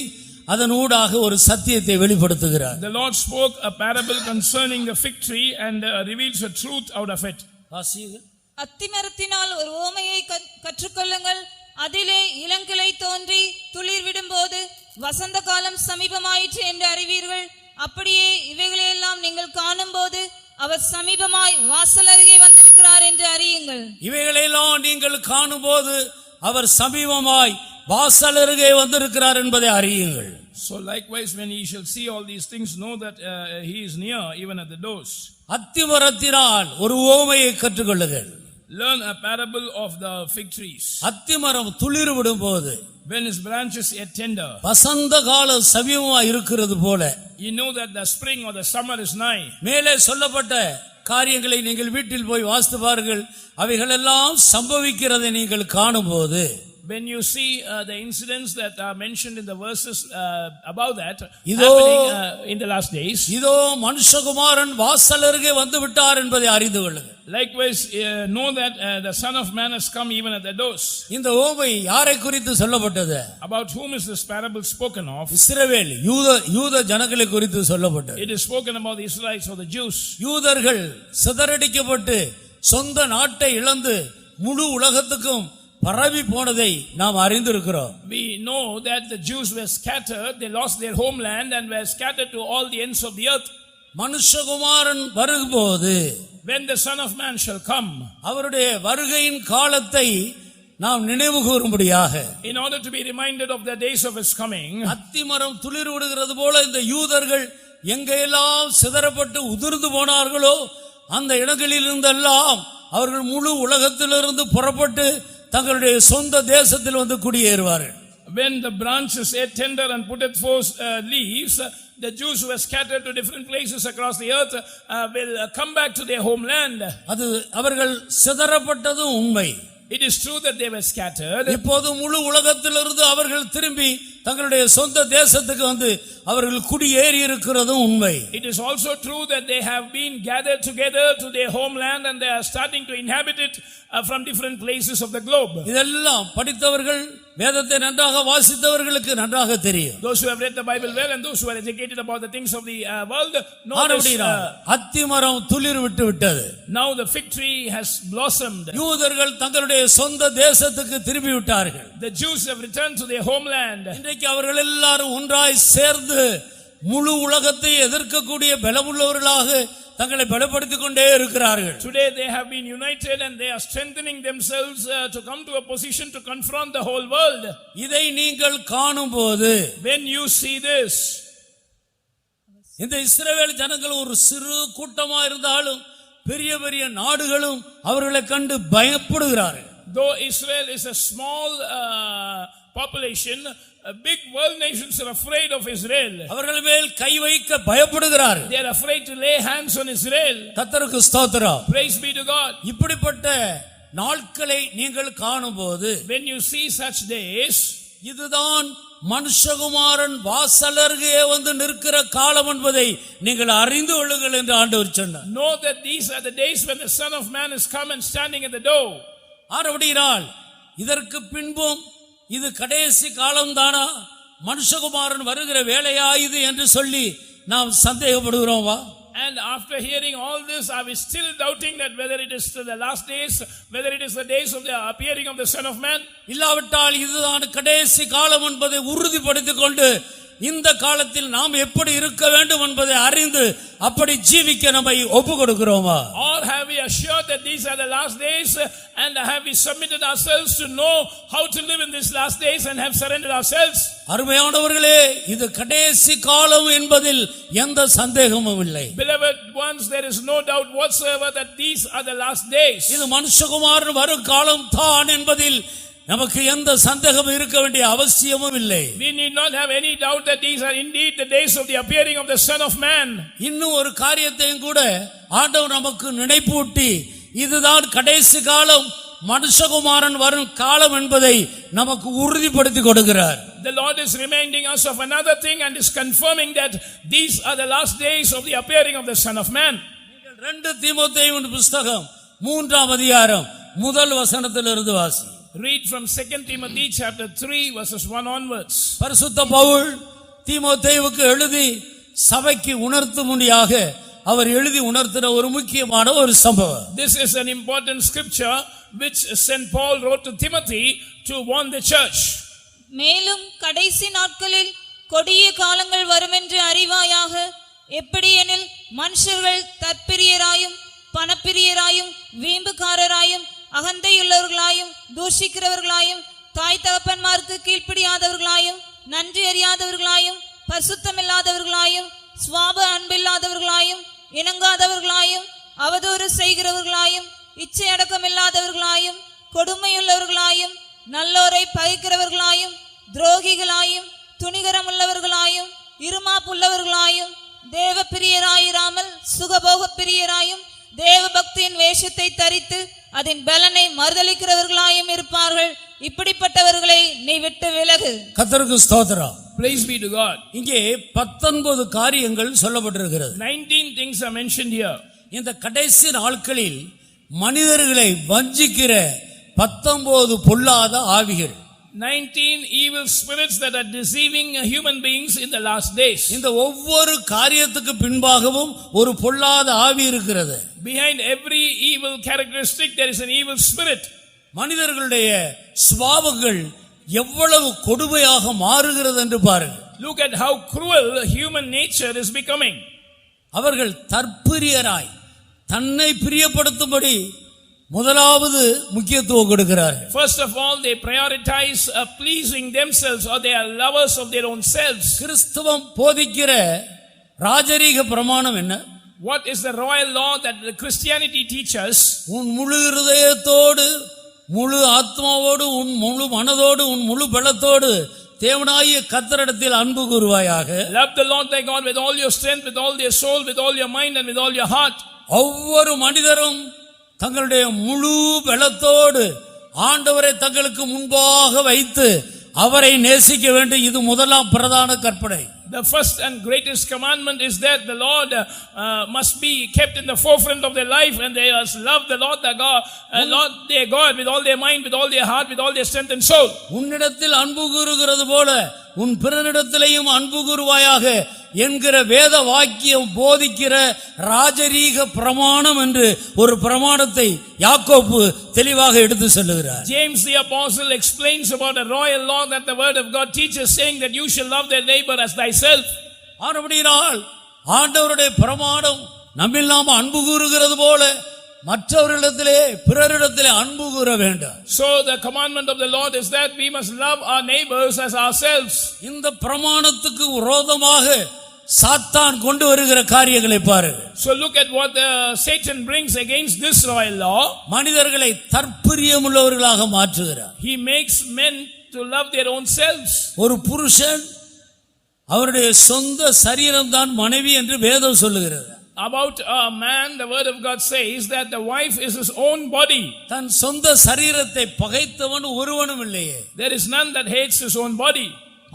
அதன் ஊடாக ஒரு சத்தியத்தை வெளிப்படுத்துகிறார். The Lord spoke a parable concerning the fig tree and reveals a truth out of it. அத்திமரத்தினால் ஒரு உவமையை கற்றுக்கொள்ளுங்கள். அதிலே இளங்கிளை தோன்றி துளிர் விடும்போது வசந்த காலம் சமீபமாயிற்று என்று அறிவீர்கள். அப்படியே இவைகளையெல்லாம் நீங்கள் காணும்போது அவர் சமீபமாய் வாசல் அருகே வந்திருக்கிறார் என்று அறியுங்கள். இவைகளையெல்லாம் நீங்கள் காணும்போது அவர் சமீபமாய் வாசல் அருகே வந்திருக்கிறார் என்பதை அறியுங்கள். So likewise when ye shall see all these things, know that he is near, even at the doors. அத்திமரத்தினால் ஒரு உவமையை கற்றுக்கொள்ளுங்கள். Learn a parable of the fig trees. அத்திமரம் துளிர் விடும்போது when his branches are tender, வசந்த காலம் சமீபமாய் இருக்கிறது போல, you know that the spring or the summer is nigh. மேலே சொல்லப்பட்ட காரியங்களை நீங்கள் வீட்டில் போய் வாசித்து பாருங்கள். அவைகளெல்லாம் சம்பவிக்கிறதை நீங்கள் காணும்போது, when you see the incidents that are mentioned in the verses above that இதோ happening in the last days, இதோ மனுஷகுமாரன் வாசல் அருகே வந்து விட்டார் என்பதை அறிந்து கொள்ளுங்கள். likewise know that the Son of Man has come even at the doors. இந்த உவமை யாரை குறித்து சொல்லப்பட்டது? About whom is this parable spoken of? இஸ்ரவேல் யூத ஜனங்களை குறித்து சொல்லப்பட்டது. It is spoken about the Israelites or the Jews. யூதர்கள் சிதறடிக்கப்பட்டு சொந்த நாட்டை இழந்து முழு உலகத்துக்கும் பரவி போனதை நாம் அறிந்திருக்கிறோம். We know that the Jews were scattered, they lost their homeland and were scattered to all the ends of the earth. மனுஷகுமாரன் வரும்போது, when the Son of Man shall come, அவருடைய வருகையின் காலத்தை நாம் நினைவு கூறும்படியாக, in order to be reminded of the days of his coming, அத்திமரம் துளிர் விடுகிறது போல இந்த யூதர்கள் எங்கெல்லாம் சிதறப்பட்டு உதிர்ந்து போனார்களோ அந்த இடங்களில் இருந்தெல்லாம் அவர்கள் முழு உலகத்திலிருந்து புறப்பட்டு தங்களுடைய சொந்த தேசத்தில் வந்து குடியேறுவார்கள். when the branches are tender and putteth forth leaves, the Jews who were scattered to different places across the earth will come back to their homeland. அது அவர்கள் சிதறப்பட்டதும் உண்மை. It is true that they were scattered. இப்போது முழு உலகத்திலிருந்து அவர்கள் திரும்பி தங்களுடைய சொந்த தேசத்துக்கு வந்து அவர்கள் குடியேறி இருக்கிறதும் உண்மை. It is also true that they have been gathered together to their homeland and they are starting to inhabit it from different places of the globe. இதெல்லாம் படித்தவர்கள், வேதத்தை நன்றாக வாசித்தவர்களுக்கு நன்றாக தெரியும். Those who have read the Bible well and those who are educated about the things of the world know this. அத்திமரம் துளிர் விட்டு விட்டது. Now the fig tree has blossomed. யூதர்கள் தங்களுடைய சொந்த தேசத்துக்கு திரும்பி விட்டார்கள். The Jews have returned to their homeland. இன்றைக்கு அவர்கள் எல்லாரும் ஒன்றாய் சேர்ந்து முழு உலகத்தை எதிர்க்கக்கூடிய பலமுள்ளவர்களாக தங்களை பலப்படுத்திக் கொண்டே இருக்கிறார்கள். Today they have been united and they are strengthening themselves to come to a position to confront the whole world. இதை நீங்கள் காணும்போது, when you see this, இந்த இஸ்ரவேல் ஜனங்கள் ஒரு சிறு கூட்டமா இருந்தாலும் பெரிய பெரிய நாடுகளும் அவர்களை கண்டு பயப்படுகிறார்கள். though Israel is a small population, big world nations are afraid of Israel. அவர்கள் மேல் கை வைக்க பயப்படுகிறார்கள். They are afraid to lay hands on Israel. கர்த்தருக்கு ஸ்தோத்திரம். Praise be to God. இப்படிப்பட்ட நாட்களை நீங்கள் காணும்போது, when you see such days, இதுதான் மனுஷகுமாரன் வாசல் அருகே வந்து நிற்கிற காலம் என்பதை நீங்கள் அறிந்து கொள்ளுங்கள் என்று ஆண்டவர் சொன்னார். know that these are the days when the Son of Man is come and standing at the door. ஆனபடியால் இதற்கு பின்பும் இது கடைசி காலம்தானா, மனுஷகுமாரன் வருகிற வேலையா இது என்று சொல்லி நாம் சந்தேகப்படுகிறோமா? And after hearing all this, are we still doubting that whether it is the last days, whether it is the days of the appearing of the Son of Man? இல்லாவிட்டால் இதுதான் கடைசி காலம் என்பதை உறுதிப்படுத்திக் கொண்டு இந்த காலத்தில் நாம் எப்படி இருக்க வேண்டும் என்பதை அறிந்து அப்படி ஜீவிக்க நம்மை ஒப்பு கொடுக்கிறோமா? Or have we assured that these are the last days and have we submitted ourselves to know how to live in these last days and have surrendered ourselves? அருமையானவர்களே, இது கடைசி காலம் என்பதில் எந்த சந்தேகமும் இல்லை. Beloved ones, there is no doubt whatsoever that these are the last days. இது மனுஷகுமாரன் வரும் காலம் தான் என்பதில் நமக்கு எந்த சந்தேகமும் இருக்க வேண்டிய அவசியமும் இல்லை. We need not have any doubt that these are indeed the days of the appearing of the Son of Man. இன்னும் ஒரு காரியத்தையும் கூட ஆண்டவர் நமக்கு நினைப்பூட்டி, இதுதான் கடைசி காலம், மனுஷகுமாரன் வரும் காலம் என்பதை நமக்கு உறுதிப்படுத்தி கொடுக்கிறார். The Lord is reminding us of another thing and is confirming that these are the last days of the appearing of the Son of Man. 2 தீமோத்தேயுவின் புத்தகம் 3ஆம் அதிகாரம் முதல் வசனத்திலிருந்து வாசி. Read from 2 Timothy chapter 3 verses 1 onwards. பரிசுத்த பவுல் தீமோத்தேயுவுக்கு எழுதி சபைக்கு உணர்த்தும்படியாக அவர் எழுதி உணர்த்தின ஒரு முக்கியமான ஒரு சம்பவம். This is an important scripture which St. Paul wrote to Timothy to warn the church. மேலும் கடைசி நாட்களில் கொடிய காலங்கள் வருமென்று அறிவாயாக. எப்படியெனில் மனுஷர்கள் தற்பிரியராயும் பணப்பிரியராயும் வீம்புக்காரராயும் அகந்தையுள்ளவர்களாயும் தூஷிக்கிறவர்களாயும் தாய் தகப்பன்மாருக்கு கீழ்ப்படியாதவர்களாயும் நன்றி அறியாதவர்களாயும் பரிசுத்தமில்லாதவர்களாயும் சுவாப அன்பில்லாதவர்களாயும் இணங்காதவர்களாயும் அவதூறு செய்கிறவர்களாயும் இச்சை அடக்கமில்லாதவர்களாயும் கொடுமையுள்ளவர்களாயும் நல்லோரை பகைக்கிறவர்களாயும் துரோகிகளாயும் துணிகரமுள்ளவர்களாயும் இருமாப்புள்ளவர்களாயும் தேவ பிரியராயிராமல் சுகபோக பிரியராயும் தேவ பக்தியின் வேஷத்தை தரித்து அதன் பலனை மறுதலிக்கிறவர்களாயும் இருப்பார்கள். இப்படிப்பட்டவர்களை நீ விட்டு விலகு. கர்த்தருக்கு ஸ்தோத்திரம். Praise be to God. இங்கே 19 காரியங்கள் சொல்லப்பட்டிருக்கிறது. 19 things are mentioned here. இந்த கடைசி நாட்களில் மனிதர்களை வஞ்சிக்கிற 19 பொல்லாத ஆவிகள், 19 evil spirits that are deceiving human beings in the last days. இந்த ஒவ்வொரு காரியத்துக்கு பின்பாகவும் ஒரு பொல்லாத ஆவி இருக்கிறது. Behind every evil characteristic there is an evil spirit. மனிதர்களுடைய சுபாவங்கள் எவ்வளவு கொடுமையாக மாறுகிறது என்று பாருங்கள். Look at how cruel human nature is becoming. அவர்கள் தற்பிரியராய் தன்னை பிரியப்படுத்தும்படி முதலாவது முக்கியத்துவம் கொடுக்கிறார்கள். First of all, they prioritize pleasing themselves, or they are lovers of their own selves. கிறிஸ்தவம் போதிக்கிற ராஜரீக பிரமாணம் என்ன? What is the royal law that the Christianity teaches? உன் முழு இருதயத்தோடு, முழு ஆத்மாவோடு, உன் முழு மனதோடு, உன் முழு பலத்தோடு தேவனாகிய கர்த்தரிடத்தில் அன்பு கூறுவாயாக. Love the Lord thy God with all your strength, with all your soul, with all your mind and with all your heart. ஒவ்வொரு மனிதரும் தங்களுடைய முழு பலத்தோடு ஆண்டவரை தங்களுக்கு முன்பாக வைத்து அவரை நேசிக்க வேண்டும். இது முதலாம் பிரதான கற்பனை. The first and greatest commandment is that the Lord must be kept in the forefront of their life, and they must love the Lord their God, Lord their God with all their mind, with all their heart, with all their strength and soul. உன்னிடத்தில் அன்பு கூறுகிறது போல உன் பிறனிடத்திலேயும் அன்பு கூறுவாயாக என்கிற வேத வாக்கியம் போதிக்கிற ராஜரீக பிரமாணம் என்று ஒரு பிரமாணத்தை யாக்கோபு தெளிவாக எடுத்து சொல்லுகிறார். James the apostle explains about a royal law that the word of God teaches, saying that you shall love thy neighbor as thyself. ஆனபடியால் ஆண்டவருடைய பிரமாணம் நம்மில் நாம் அன்பு கூறுகிறது போல மற்றவர்களிடத்திலே பிறரிடத்திலே அன்பு கூற வேண்டும். So the commandment of the Lord is that we must love our neighbors as ourselves. இந்த பிரமாணத்துக்கு விரோதமாக சாத்தான் கொண்டு வருகிற காரியங்களை பாருங்கள். So look at what Satan brings against this royal law. மனிதர்களை தற்பிரியமுள்ளவர்களாக மாற்றுகிறார். He makes men to love their own selves. ஒரு புருஷன் அவருடைய சொந்த சரீரம் தான் மனைவி என்று வேதம் சொல்லுகிறது. About a man, the word of God says that the wife is his own body. தன் சொந்த சரீரத்தை பகைத்தவன் ஒருவனும் இல்லையே. There is none that hates his own body.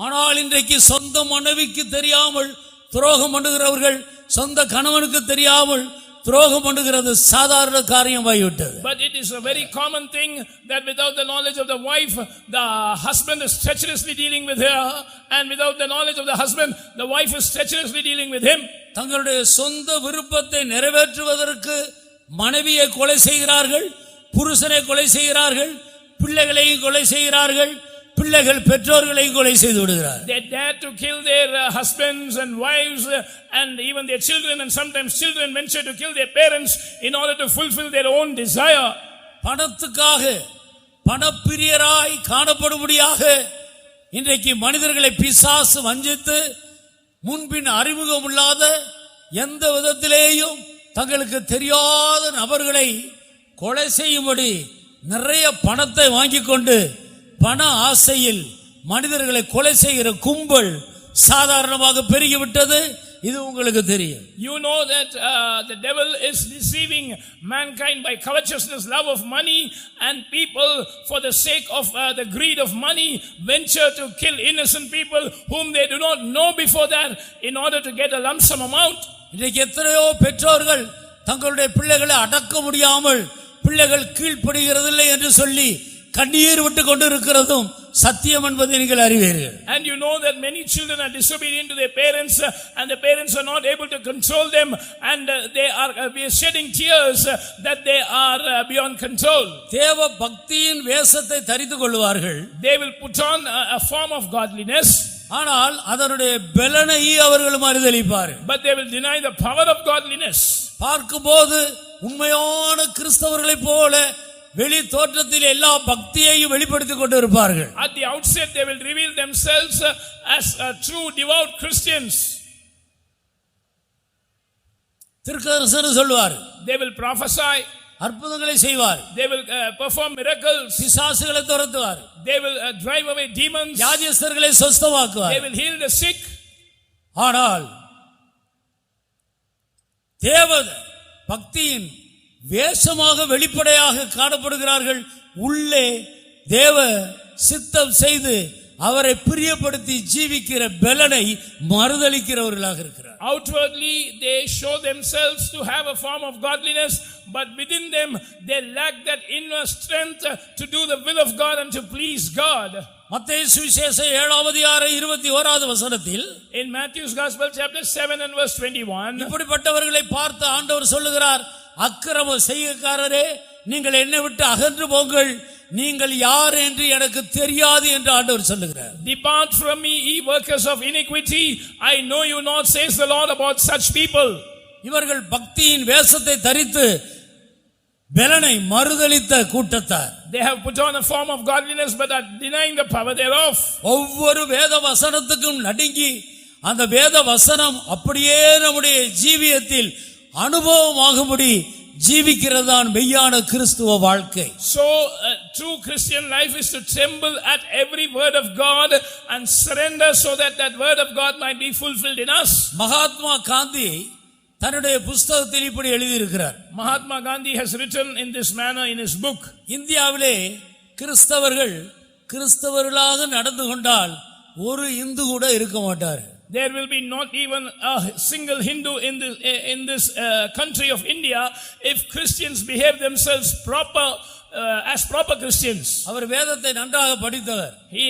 ஆனால் இன்றைக்கு சொந்த மனைவிக்கு தெரியாமல் துரோகம் பண்ணுகிறவர்கள், சொந்த கணவனுக்கு தெரியாமல் துரோகம் பண்ணுகிறது சாதாரண காரியமாகிவிட்டது. But it is a very common thing that without the knowledge of the wife, the husband is treacherously dealing with her, and without the knowledge of the husband, the wife is treacherously dealing with him. தங்களுடைய சொந்த விருப்பத்தை நிறைவேற்றுவதற்கு மனைவியை கொலை செய்கிறார்கள், புருஷனை கொலை செய்கிறார்கள், பிள்ளைகளையும் கொலை செய்கிறார்கள், பிள்ளைகள் பெற்றோர்களை கொலை செய்து விடுகிறார்கள். They dare to kill their husbands and wives and even their children, and sometimes children venture to kill their parents in order to fulfill their own desire. பணத்துக்காக பணப்பிரியராய் காணப்படும்படியாக இன்றைக்கு மனிதர்களை பிசாசு வஞ்சித்து முன்பின் அறிமுகம் இல்லாத எந்த விதத்திலேயும் தங்களுக்கு தெரியாத நபர்களை கொலை செய்யும்படி நிறைய பணத்தை வாங்கி கொண்டு பண ஆசையில் மனிதர்களை கொலை செய்கிற கும்பல் சாதாரணமாக பெருகிவிட்டது. இது உங்களுக்கு தெரியும். You know that the devil is deceiving mankind by covetousness, love of money, and people for the sake of the greed of money venture to kill innocent people whom they do not know before that in order to get a lump sum amount. இன்றைக்கு எத்தனையோ பெற்றோர்கள் தங்களுடைய பிள்ளைகளை அடக்க முடியாமல் பிள்ளைகள் கீழ்ப்படுகிறதில்லை என்று சொல்லி கண்ணீர் விட்டு கொண்டிருக்கிறதும் சத்தியம் என்பதை நீங்கள் அறிவீர்கள். And you know that many children are disobedient to their parents and the parents are not able to control them and they are shedding tears that they are beyond control. தேவ பக்தியின் வேஷத்தை தரித்து கொள்வார்கள். They will put on a form of godliness, ஆனால் அதனுடைய பலனை அவர்கள் மறுதலிப்பார்கள். but they will deny the power of godliness. பார்க்கும்போது உண்மையான கிறிஸ்தவர்களைப் போல வெளி தோற்றத்தில் எல்லா பக்தியையும் வெளிப்படுத்திக் கொண்டு இருப்பார்கள். At the outset they will reveal themselves as true devout Christians. தீர்க்கதரிசனம் சொல்வார். They will prophesy, அற்புதங்களை செய்வார். they will perform miracles, பிசாசுகளை துரத்துவார். they will drive away demons, வியாதியஸ்தர்களை சுஸ்தமாக்குவார். they will heal the sick. ஆனால் தேவ பக்தியின் வேஷமாக வெளிப்படையாக காணப்படுகிறார்கள். உள்ளே தேவ சித்தம் செய்து அவரை பிரியப்படுத்தி ஜீவிக்கிற பலனை மறுதலிக்கிறவர்களாக இருக்கிறார். Outwardly they show themselves to have a form of godliness, but within them they lack that inner strength to do the will of God and to please God. மத்தேயு சுவிசேஷம் 7:21 வசனத்தில், in Matthew's Gospel chapter 7 and verse 21, இப்படிப்பட்டவர்களை பார்த்து ஆண்டவர் சொல்லுகிறார், அக்கிரம செய்கைக்காரரே, நீங்கள் என்னை விட்டு அகன்று போங்கள், நீங்கள் யார் என்று எனக்கு தெரியாது என்று ஆண்டவர் சொல்லுகிறார். Depart from me, ye workers of iniquity, I know you not, says the Lord about such people. இவர்கள் பக்தியின் வேஷத்தை தரித்து பலனை மறுதலித்த கூட்டத்தார். They have put on a form of godliness but are denying the power thereof. ஒவ்வொரு வேத வசனத்துக்கும் நடுங்கி அந்த வேத வசனம் அப்படியே நம்முடைய ஜீவியத்தில் அனுபவமாகும்படி ஜீவிக்கிறதான் மெய்யான கிறிஸ்துவ வாழ்க்கை. So true Christian life is to tremble at every word of God and surrender so that that word of God might be fulfilled in us. Mahatma Gandhi தன்னுடைய புத்தகத்தில் இப்படி எழுதி இருக்கிறார். Mahatma Gandhi has written in this manner in his book. இந்தியாவிலே கிறிஸ்தவர்கள் கிறிஸ்தவர்களாக நடந்து கொண்டால் ஒரு இந்து கூட இருக்க மாட்டார். There will be not even a single Hindu in this country of India if Christians behave themselves as proper Christians. அவர் வேதத்தை நன்றாக படித்தவர். He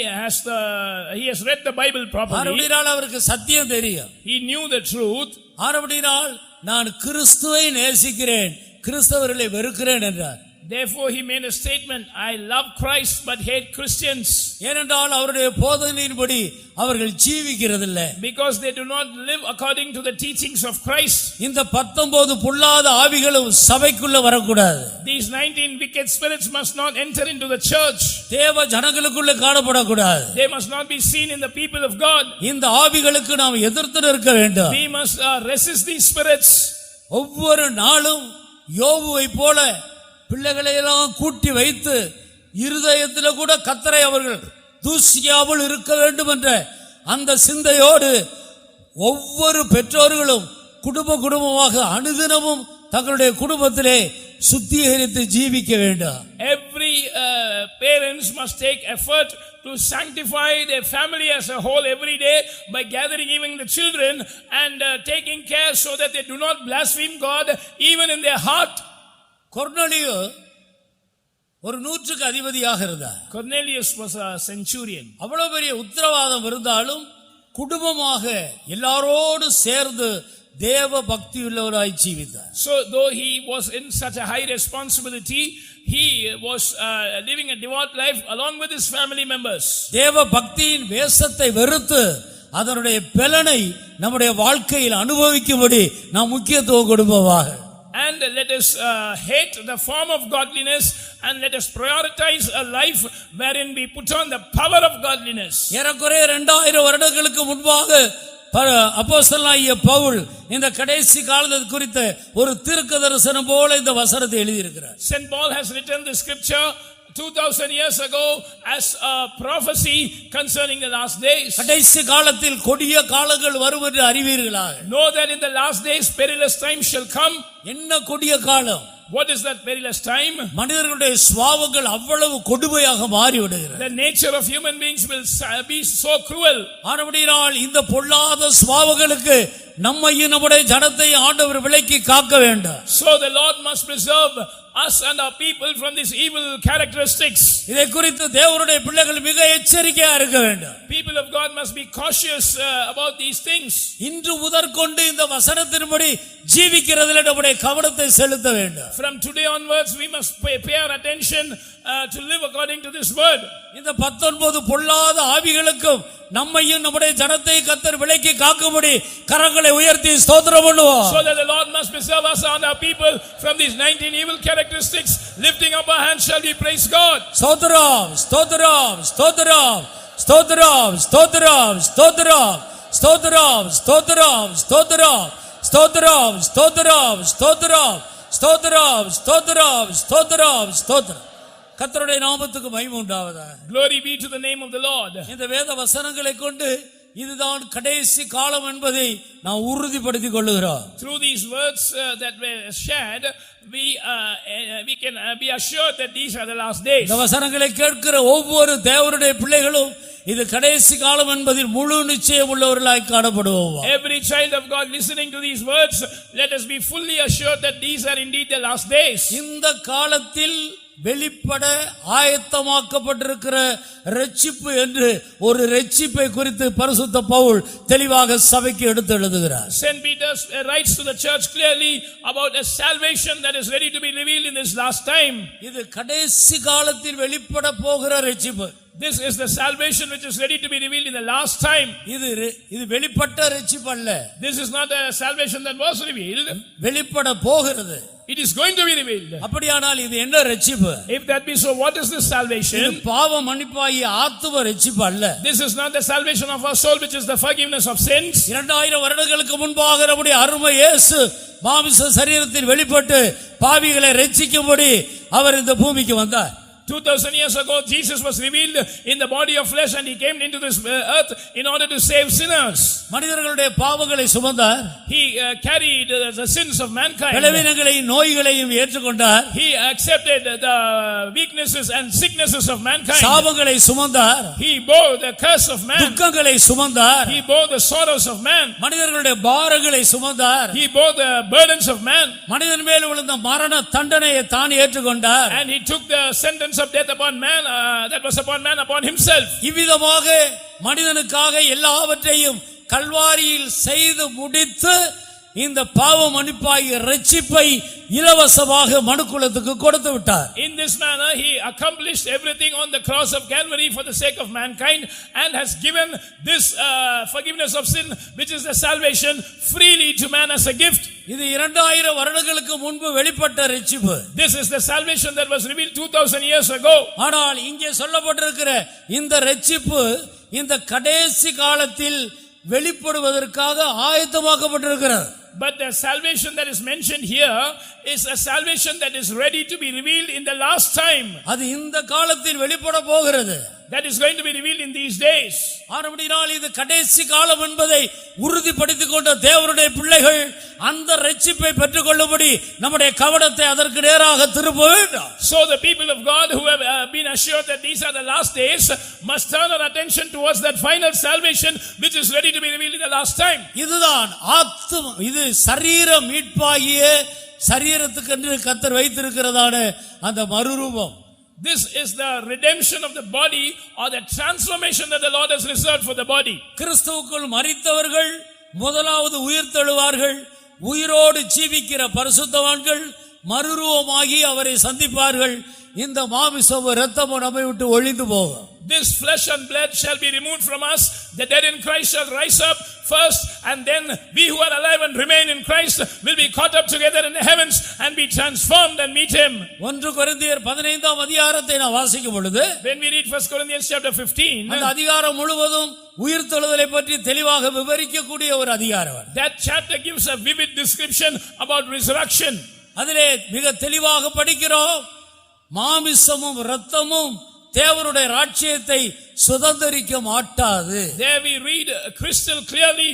has read the Bible properly. ஆனபடியால் அவருக்கு சத்தியம் தெரியும். He knew the truth. ஆனபடியால் நான் கிறிஸ்துவை நேசிக்கிறேன், கிறிஸ்தவர்களை வெறுக்கிறேன் என்றார். Therefore he made a statement, I love Christ but hate Christians. ஏனென்றால் அவருடைய போதனையின்படி அவர்கள் ஜீவிக்கிறதில்லை. Because they do not live according to the teachings of Christ. இந்த 19 பொல்லாத ஆவிகளும் சபைக்குள்ள வரக்கூடாது. These 19 wicked spirits must not enter into the church. தேவ ஜனங்களுக்குள்ள காணப்படக்கூடாது. They must not be seen in the people of God. இந்த ஆவிகளுக்கு நாம் எதிர்த்து நிற்க வேண்டும். We must resist these spirits. ஒவ்வொரு நாளும் யோபுவை போல பிள்ளைகளை எல்லாம் கூட்டி வைத்து இருதயத்தில் கூட கர்த்தரை அவர்கள் தூசியாமல் இருக்க வேண்டும் என்ற அந்த சிந்தையோடு ஒவ்வொரு பெற்றோர்களும் குடும்பமாக அனுதினமும் தங்களுடைய குடும்பத்திலே சுத்திகரித்து ஜீவிக்க வேண்டும். Every parents must take effort to sanctify their family as a whole every day by gathering even the children and taking care so that they do not blaspheme God even in their heart. கொர்நேலியு ஒரு 100க்கு அதிபதியாக இருந்தார். Cornelius was a centurion. அவ்வளவு பெரிய உத்தரவாதம் இருந்தாலும் குடும்பமாக எல்லாரோடு சேர்ந்து தேவ பக்தி உள்ளவராய் ஜீவித்தார். So though he was in such a high responsibility, he was living a devout life along with his family members. தேவ பக்தியின் வேஷத்தை வெறுத்து அதனுடைய பலனை நம்முடைய வாழ்க்கையில் அனுபவிக்கும்படி நாம் முக்கியத்துவம் கொடுப்போமாக. And let us hate the form of godliness and let us prioritize a life wherein we put on the power of godliness. ஏறக்குறைய 2000 வருடங்களுக்கு முன்பாக அப்போஸ்தலனாகிய பவுல் இந்த கடைசி காலத்தை குறித்த ஒரு தீர்க்க தரிசனம் போல இந்த வசனத்தை எழுதி இருக்கிறார். Saint Paul has written the scripture 2000 years ago as a prophecy concerning the last days. கடைசி காலத்தில் கொடிய காலங்கள் வரும் என்று அறிவீர்களாக. Know that in the last days perilous times shall come. என்ன கொடிய காலம்? What is that perilous time? மனிதர்களுடைய சுபாவங்கள் அவ்வளவு கொடுமையாக மாறிவிடுகிறது. The nature of human beings will be so cruel. ஆனபடியால் இந்த பொல்லாத சுபாவங்களுக்கு நம்மையும் நம்முடைய ஜனத்தை ஆண்டவர் விலக்கி காக்க வேண்டும். So the Lord must preserve us and our people from these evil characteristics. இதை குறித்து தேவனுடைய பிள்ளைகள் மிக எச்சரிக்கையா இருக்க வேண்டும். People of God must be cautious about these things. இன்று முதற்கொண்டு இந்த வசனத்தின்படி ஜீவிக்கிறதில் நம்முடைய கவனத்தை செலுத்த வேண்டும். From today onwards we must pay our attention to live according to this word. இந்த 19 பொல்லாத ஆவிகளுக்கும் நம்மையும் நம்முடைய ஜனத்தை கர்த்தர் விலக்கி காக்கும்படி கரங்களை உயர்த்தி ஸ்தோத்திரம் பண்ணுவோம். So that the Lord must preserve us and our people from these 19 evil characteristics. Lifting up our hands shall we praise God. ஸ்தோத்திரம் ஸ்தோத்திரம் ஸ்தோத்திரம் ஸ்தோத்திரம் ஸ்தோத்திரம் ஸ்தோத்திரம் ஸ்தோத்திரம் ஸ்தோத்திரம் ஸ்தோத்திரம் ஸ்தோத்திரம் ஸ்தோத்திரம் ஸ்தோத்திரம் ஸ்தோத்திரம் ஸ்தோத்திரம் ஸ்தோத்திரம் ஸ்தோத்திரம். கர்த்தருடைய நாமத்துக்கு மகிமை உண்டாவதாக. Glory be to the name of the Lord. இந்த வேத வசனங்களை கொண்டு இதுதான் கடைசி காலம் என்பதை நாம் உறுதிப்படுத்திக் கொள்ளுகிறோம். Through these words that were shared, we can be assured that these are the last days. இந்த வசனங்களை கேட்கிற ஒவ்வொரு தேவனுடைய பிள்ளைகளும் இது கடைசி காலம் என்பதில் முழு நிச்சயம் உள்ளவர்களாய் காணப்படுவோம். Every child of God listening to these words, let us be fully assured that these are indeed the last days. இந்த காலத்தில் வெளிப்பட ஆயத்தமாக்கப்பட்டிருக்கிற இரட்சிப்பு என்று ஒரு இரட்சிப்பை குறித்து பரிசுத்த பவுல் தெளிவாக சபைக்கு எடுத்து எழுதுகிறார். Saint Peter writes to the church clearly about a salvation that is ready to be revealed in this last time. இது கடைசி காலத்தில் வெளிப்பட போகிற இரட்சிப்பு. This is the salvation which is ready to be revealed in the last time. இது வெளிப்பட்ட இரட்சிப்பு அல்ல. This is not a salvation that was revealed. வெளிப்பட போகிறது. It is going to be revealed. அப்படியானால் இது என்ன இரட்சிப்பு? If that be so, what is this salvation? இது பாவ மன்னிப்பாகிய ஆத்தும இரட்சிப்பு அல்ல. This is not the salvation of our soul, which is the forgiveness of sins. 2000 வருடங்களுக்கு முன்பாக நம்முடைய அருமை இயேசு மாம்ச சரீரத்தில் வெளிப்பட்டு பாவிகளை இரட்சிக்கும்படி அவர் இந்த பூமிக்கு வந்தார். 2000 years ago, Jesus was revealed in the body of flesh and he came into this earth in order to save sinners. மனிதர்களுடைய பாவங்களை சுமந்தார். He carried the sins of mankind. பலவீனங்களையும் நோய்களையும் ஏற்றுக்கொண்டார். He accepted the weaknesses and sicknesses of mankind. சாபங்களை சுமந்தார். He bore the curse of man. துக்கங்களை சுமந்தார். He bore the sorrows of man. மனிதர்களுடைய பாரங்களை சுமந்தார். He bore the burdens of man. மனிதன் மேல் விழுந்த மரண தண்டனையை தான் ஏற்றுக்கொண்டார். And he took the sentence of death upon man that was upon man upon himself. இவ்விதமாக மனிதனுக்காக எல்லாவற்றையும் கல்வாரியில் செய்து முடித்து இந்த பாவ மன்னிப்பாகிய இரட்சிப்பை இலவசமாக மனுக்குலத்துக்கு கொடுத்து விட்டார். In this manner he accomplished everything on the cross of Calvary for the sake of mankind and has given this forgiveness of sin, which is the salvation, freely to man as a gift. இது 2000 வருடங்களுக்கு முன்பு வெளிப்பட்ட இரட்சிப்பு. This is the salvation that was revealed 2000 years ago. ஆனால் இங்கே சொல்லப்பட்டிருக்கிற இந்த இரட்சிப்பு இந்த கடைசி காலத்தில் வெளிப்படுவதற்காக ஆயத்தமாக்கப்பட்டிருக்கிறது. But the salvation that is mentioned here is a salvation that is ready to be revealed in the last time. அது இந்த காலத்தில் வெளிப்பட போகிறது. That is going to be revealed in these days. ஆனபடியால் இது கடைசி காலம் என்பதை உறுதிப்படுத்திக் கொண்ட தேவனுடைய பிள்ளைகள் அந்த இரட்சிப்பை பெற்றுக்கொள்ளும்படி நம்முடைய கவனத்தை அதற்கு நேராக திருப்ப வேண்டும். So the people of God who have been assured that these are the last days must turn our attention towards that final salvation which is ready to be revealed in the last time. இதுதான் ஆத்தும இது சரீர மீட்பாகிய சரீரத்துக்கென்று கர்த்தர் வைத்திருக்கிறதான அந்த மறுரூபம். This is the redemption of the body or the transformation that the Lord has reserved for the body. கிறிஸ்துவுக்குள் மரித்தவர்கள் முதலாவது உயிர்த்தெழுவார்கள். உயிரோடு ஜீவிக்கிற பரிசுத்தவான்கள் மறுரூபமாகி அவரை சந்திப்பார்கள். இந்த மாமிசமும் இரத்தமும் நம்மை விட்டு ஒழிந்து போகும். This flesh and blood shall be removed from us. The dead in Christ shall rise up first, and then we who are alive and remain in Christ will be caught up together in the heavens and be transformed and meet him. 1 கொரிந்தியர் 15ஆம் அதிகாரத்தை நான் வாசிக்கும் பொழுது, When we read 1 Corinthians chapter 15, அந்த அதிகாரம் முழுவதும் உயிர்த்தெழுதலை பற்றி தெளிவாக விவரிக்கக்கூடிய ஒரு அதிகாரம். that chapter gives a vivid description about resurrection. அதிலே மிக தெளிவாக படிக்கிறோம், மாமிசமும் இரத்தமும் தேவனுடைய ராஜ்யத்தை சுதந்தரிக்க மாட்டாது. There we read crystal clearly,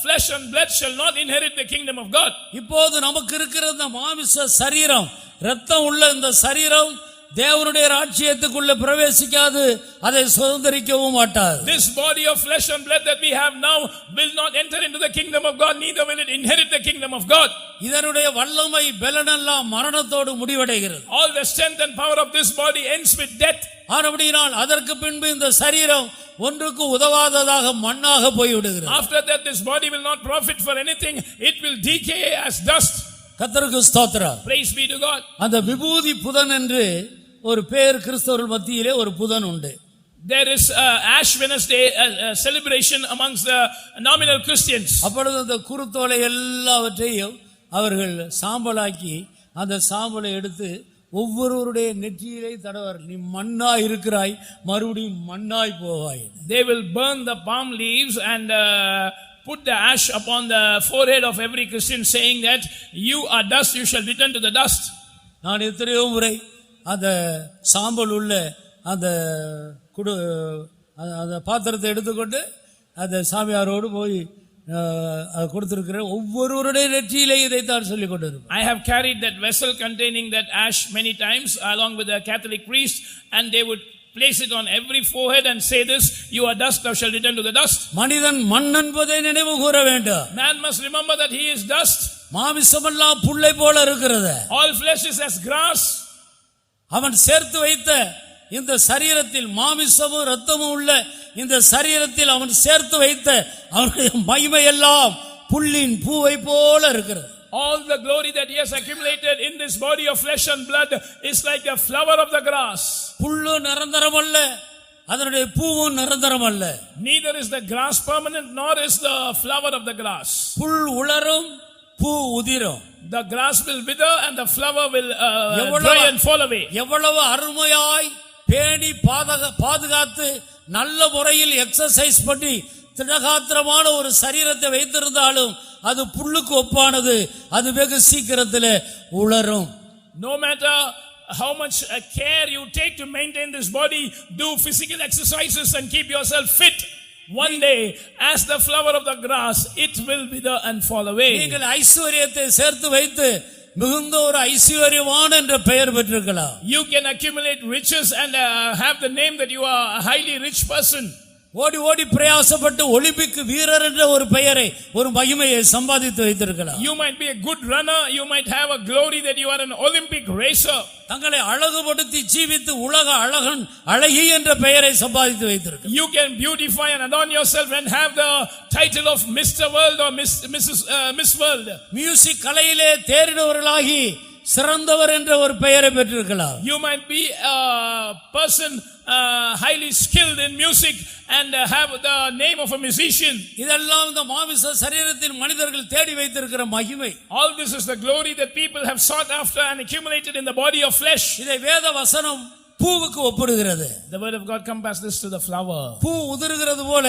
flesh and blood shall not inherit the kingdom of God. இப்போது நமக்கு இருக்கிற இந்த மாமிச சரீரம், இரத்தம் உள்ள இந்த சரீரம் தேவனுடைய ராஜ்யத்துக்குள்ள பிரவேசிக்காது, அதை சுதந்தரிக்கவும் மாட்டாது. This body of flesh and blood that we have now will not enter into the kingdom of God, neither will it inherit the kingdom of God. இதனுடைய வல்லமை பலனெல்லாம் மரணத்தோடு முடிவடைகிறது. All the strength and power of this body ends with death. ஆனபடியால் அதற்கு பின்பு இந்த சரீரம் ஒன்றுக்கு உதவாததாக மண்ணாக போய்விடுகிறது. After that this body will not profit for anything, it will decay as dust. கர்த்தருக்கு ஸ்தோத்திரம். Praise be to God. அந்த விபூதி புதன் என்று ஒரு பேர் கிறிஸ்தவர்கள் மத்தியிலே ஒரு புதன் உண்டு. There is Ash Wednesday celebration amongst the nominal Christians. அப்பொழுது அந்த குருத்தோலை எல்லாவற்றையும் அவர்கள் சாம்பலாக்கி அந்த சாம்பலை எடுத்து ஒவ்வொருவருடைய நெற்றியிலே தடவர். நீ மண்ணாய் இருக்கிறாய், மறுபடியும் மண்ணாய் போவாய். They will burn the palm leaves and put the ash upon the forehead of every Christian, saying that you are dust, you shall return to the dust. நான் எத்தனையோ முறை அந்த சாம்பல் உள்ள அந்த அந்த பாத்திரத்தை எடுத்துக்கொண்டு அந்த சாமியாரோடு போய் கொடுத்திருக்கிற ஒவ்வொருவருடைய நெற்றியிலே இதைத்தான் சொல்லிக் கொண்டிருப்பேன். I have carried that vessel containing that ash many times along with the Catholic priest, and they would place it on every forehead and say this, you are dust, thou shalt return to the dust. மனிதன் மண் என்பதை நினைவு கூற வேண்டும். Man must remember that he is dust. மாமிசமெல்லாம் புல்லை போல இருக்கிறது. All flesh is as grass. அவன் சேர்த்து வைத்த இந்த சரீரத்தில் மாமிசமும் இரத்தமும் உள்ள இந்த சரீரத்தில் அவன் சேர்த்து வைத்த அவனுடைய மகிமை எல்லாம் புல்லின் பூவை போல இருக்கிறது. All the glory that he has accumulated in this body of flesh and blood is like a flower of the grass. புல்லு நிரந்தரம் அல்ல, அதனுடைய பூவும் நிரந்தரம் அல்ல. Neither is the grass permanent, nor is the flower of the grass. புல் உலரும், பூ உதிரும். The grass will wither and the flower will dry and fall away. எவ்வளவு அருமையாய் பேணி பாதுகாத்து நல்ல முறையில் எக்ஸர்சைஸ் பண்ணி திடகாத்திரமான ஒரு சரீரத்தை வைத்திருந்தாலும் அது புல்லுக்கு ஒப்பானது. அது வெகு சீக்கிரத்தில் உலரும். No matter how much care you take to maintain this body, do physical exercises and keep yourself fit. One day, as the flower of the grass, it will wither and fall away. நீங்கள் ஐஸ்வரியத்தை சேர்த்து வைத்து மிகுந்த ஒரு ஐஸ்வரியவான் என்ற பெயர் பெற்றிருக்கலாம். You can accumulate riches and have the name that you are a highly rich person. ஓடி ஓடி பிரயாசப்பட்டு ஒலிம்பிக் வீரர் என்ற ஒரு பெயரை, ஒரு மகிமையை சம்பாதித்து வைத்திருக்கலாம். You might be a good runner, you might have a glory that you are an Olympic racer. தங்களை அழகுபடுத்தி ஜீவித்து உலக அழகன் அழகி என்ற பெயரை சம்பாதித்து வைத்திருக்கலாம். You can beautify and adorn yourself and have the title of Mr. World or Miss World. Music கலையிலே தேறினவர்களாகி சிறந்தவர் என்ற ஒரு பெயரை பெற்றிருக்கலாம். You might be a person highly skilled in music and have the name of a musician. இதெல்லாம் இந்த மாமிச சரீரத்தில் மனிதர்கள் தேடி வைத்திருக்கிற மகிமை. All this is the glory that people have sought after and accumulated in the body of flesh. இதை வேத வசனம் பூவுக்கு ஒப்பிடுகிறது. The word of God compares this to the flower. பூ உதிர்கிறது போல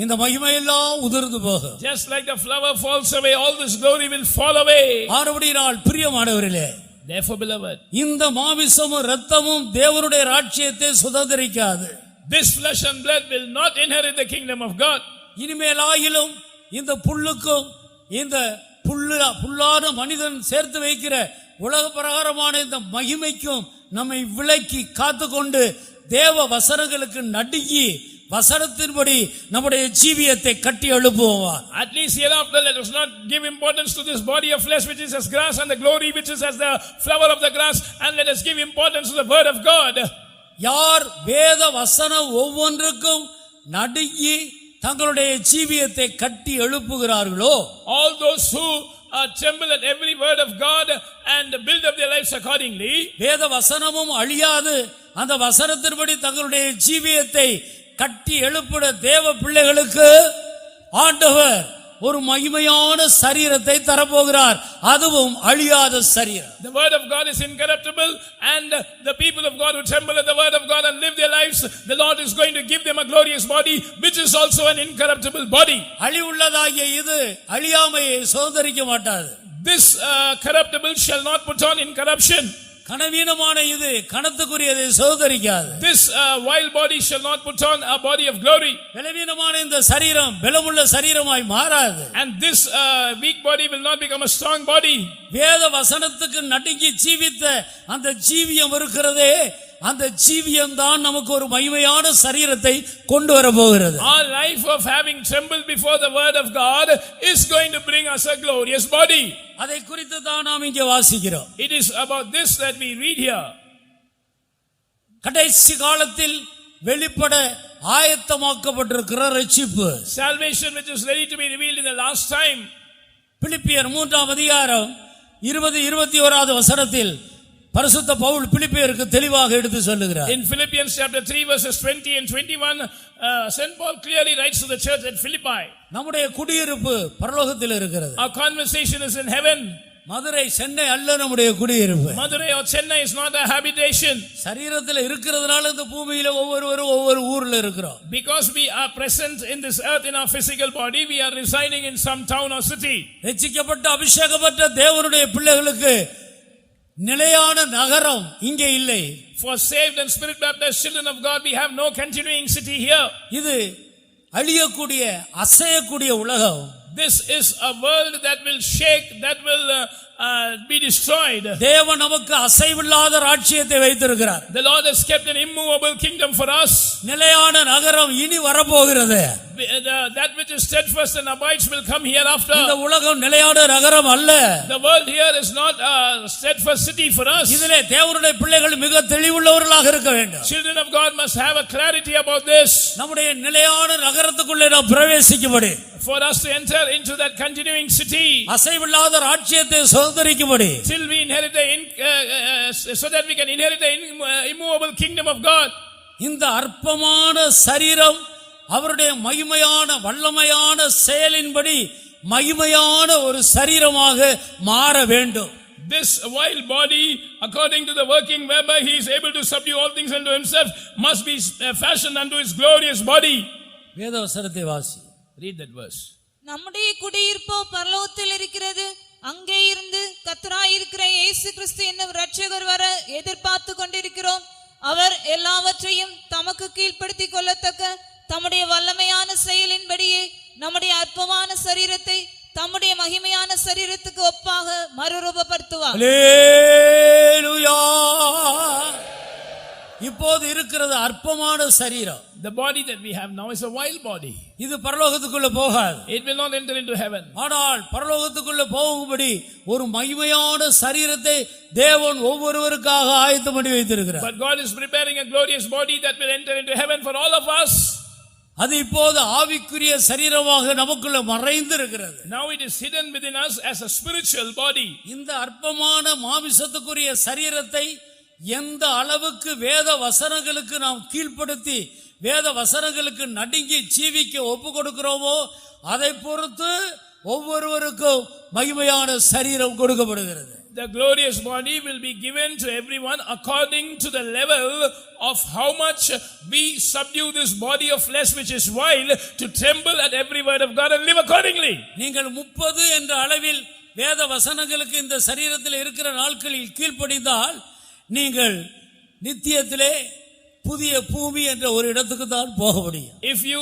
இந்த மகிமை எல்லாம் உதிர்ந்து போகும். Just like the flower falls away, all this glory will fall away. ஆனபடியால் பிரியமானவர்களே, Therefore, beloved, இந்த மாமிசமும் இரத்தமும் தேவனுடைய ராஜ்யத்தை சுதந்தரிக்காது. this flesh and blood will not inherit the kingdom of God. இனிமேலாகிலும் இந்த புல்லுக்கும் இந்த புல்லான மனிதன் சேர்த்து வைக்கிற உலக பிரகாரமான இந்த மகிமைக்கும் நம்மை விலக்கி காத்துக்கொண்டு தேவ வசனங்களுக்கு நடுங்கி வசனத்தின்படி நம்முடைய ஜீவியத்தை கட்டி எழுப்புவோம். At least hereafter let us not give importance to this body of flesh which is as grass and the glory which is as the flower of the grass, and let us give importance to the word of God. யார் வேத வசனம் ஒவ்வொன்றுக்கும் நடுங்கி தங்களுடைய ஜீவியத்தை கட்டி எழுப்புகிறார்களோ, all those who tremble at every word of God and build up their lives accordingly, வேத வசனமும் அழியாது அந்த வசனத்தின்படி தங்களுடைய ஜீவியத்தை கட்டி எழுப்புற தேவ பிள்ளைகளுக்கு ஆண்டவர் ஒரு மகிமையான சரீரத்தை தரப்போகிறார். அதுவும் அழியாத சரீரம். The word of God is incorruptible, and the people of God who tremble at the word of God and live their lives, the Lord is going to give them a glorious body which is also an incorruptible body. அழிவுள்ளதாகிய இது அழியாமையை சுதந்தரிக்க மாட்டாது. This corruptible shall not put on incorruption. கனவீனமான இது கனத்துக்குரியதை சோதரிக்காது. This wild body shall not put on a body of glory. பலவீனமான இந்த சரீரம் பலமுள்ள சரீரமாய் மாறாது. And this weak body will not become a strong body. வேத வசனத்துக்கு நடுங்கி ஜீவித்த அந்த ஜீவியம் இருக்கிறதே, அந்த ஜீவியம் தான் நமக்கு ஒரு மகிமையான சரீரத்தை கொண்டு வர போகிறது. Our life of having trembled before the word of God is going to bring us a glorious body. அதை குறித்து தான் நாம் இங்கே வாசிக்கிறோம். It is about this that we read here. கடைசி காலத்தில் வெளிப்பட ஆயத்தமாக்கப்பட்டிருக்கிற ரட்சிப்பு, Salvation which is ready to be revealed in the last time. பிலிப்பியர் 3ஆம் அதிகாரம் 20-21 வசனத்தில் பரிசுத்த பவுல் பிலிப்பியருக்கு தெளிவாக எடுத்து சொல்லுகிறார். In Philippians chapter 3 verses 20 and 21, Saint Paul clearly writes to the church at Philippi. நம்முடைய குடியிருப்பு பரலோகத்தில் இருக்கிறது. Our conversation is in heaven. Madurai Chennai அல்ல நம்முடைய குடியிருப்பு. Madurai or Chennai is not a habitation. சரீரத்தில் இருக்கிறதுனால இந்த பூமியில ஒவ்வொருவரும் ஒவ்வொரு ஊர்ல இருக்கிறோம். Because we are present in this earth in our physical body, we are residing in some town or city. ரட்சிக்கப்பட்ட அபிஷேகப்பட்ட தேவனுடைய பிள்ளைகளுக்கு நிலையான நகரம் இங்கே இல்லை. For saved and spirit baptized children of God, we have no continuing city here. இது அழியக்கூடிய அசையக்கூடிய உலகம். This is a world that will shake, that will be destroyed. தேவன் நமக்கு அசைவில்லாத ராஜ்யத்தை வைத்திருக்கிறார். The Lord has kept an immovable kingdom for us. நிலையான நகரம் இனி வரப்போகிறது. That which is steadfast and abides will come hereafter. இந்த உலகம் நிலையான நகரம் அல்ல. The world here is not a steadfast city for us. இதிலே தேவனுடைய பிள்ளைகள் மிக தெளிவுள்ளவர்களாக இருக்க வேண்டும். Children of God must have a clarity about this. நம்முடைய நிலையான நகரத்துக்குள்ளே நாம் பிரவேசிக்கும்படி, For us to enter into that continuing city, அசைவில்லாத ராஜ்யத்தை சுதந்தரிக்கும்படி, till we inherit so that we can inherit the immovable kingdom of God. இந்த அற்பமான சரீரம் அவருடைய மகிமையான வல்லமையான செயலின்படி மகிமையான ஒரு சரீரமாக மாற வேண்டும். This wild body, according to the working whereby he is able to subdue all things unto himself, must be fashioned unto his glorious body. வேதவசனத்தை வாசி. Read that verse. நம்முடைய குடியிருப்போ பரலோகத்தில் இருக்கிறது. அங்கே இருந்து கர்த்தராயிருக்கிற இயேசு கிறிஸ்து என்னும் இரட்சகர் வர எதிர்பார்த்து கொண்டிருக்கிறோம். அவர் எல்லாவற்றையும் தமக்கு கீழ்ப்படுத்திக் கொள்ளத்தக்க தம்முடைய வல்லமையான செயலின்படியே நம்முடைய அற்பமான சரீரத்தை தம்முடைய மகிமையான சரீரத்துக்கு ஒப்பாக மறுரூபப்படுத்துவார். அல்லேலூயா. இப்போது இருக்கிறது அற்பமான சரீரம். The body that we have now is a wild body. இது பரலோகத்துக்குள்ள போகாது. It will not enter into heaven. ஆனால் பரலோகத்துக்குள்ள போகும்படி ஒரு மகிமையான சரீரத்தை தேவன் ஒவ்வொருவருக்காக ஆயத்தம் பண்ணி வைத்திருக்கிறார். But God is preparing a glorious body that will enter into heaven for all of us. அது இப்போது ஆவிக்குரிய சரீரமாக நமக்குள்ள மறைந்து இருக்கிறது. Now it is hidden within us as a spiritual body. இந்த அற்பமான மாமிசத்துக்குரிய சரீரத்தை எந்த அளவுக்கு வேத வசனங்களுக்கு நாம் கீழ்ப்படுத்தி வேத வசனங்களுக்கு நடுங்கி ஜீவிக்க ஒப்பு கொடுக்கிறோமோ அதை பொறுத்து ஒவ்வொருவருக்கும் மகிமையான சரீரம் கொடுக்கப்படுகிறது. The glorious body will be given to everyone according to the level of how much we subdue this body of flesh which is wild to tremble at every word of God and live accordingly. நீங்கள் 30 என்ற அளவில் வேத வசனங்களுக்கு இந்த சரீரத்தில் இருக்கிற நாட்களில் கீழ்ப்படிந்தால் நீங்கள் நித்தியத்திலே புதிய பூமி என்ற ஒரு இடத்துக்கு தான் போக முடியும். If you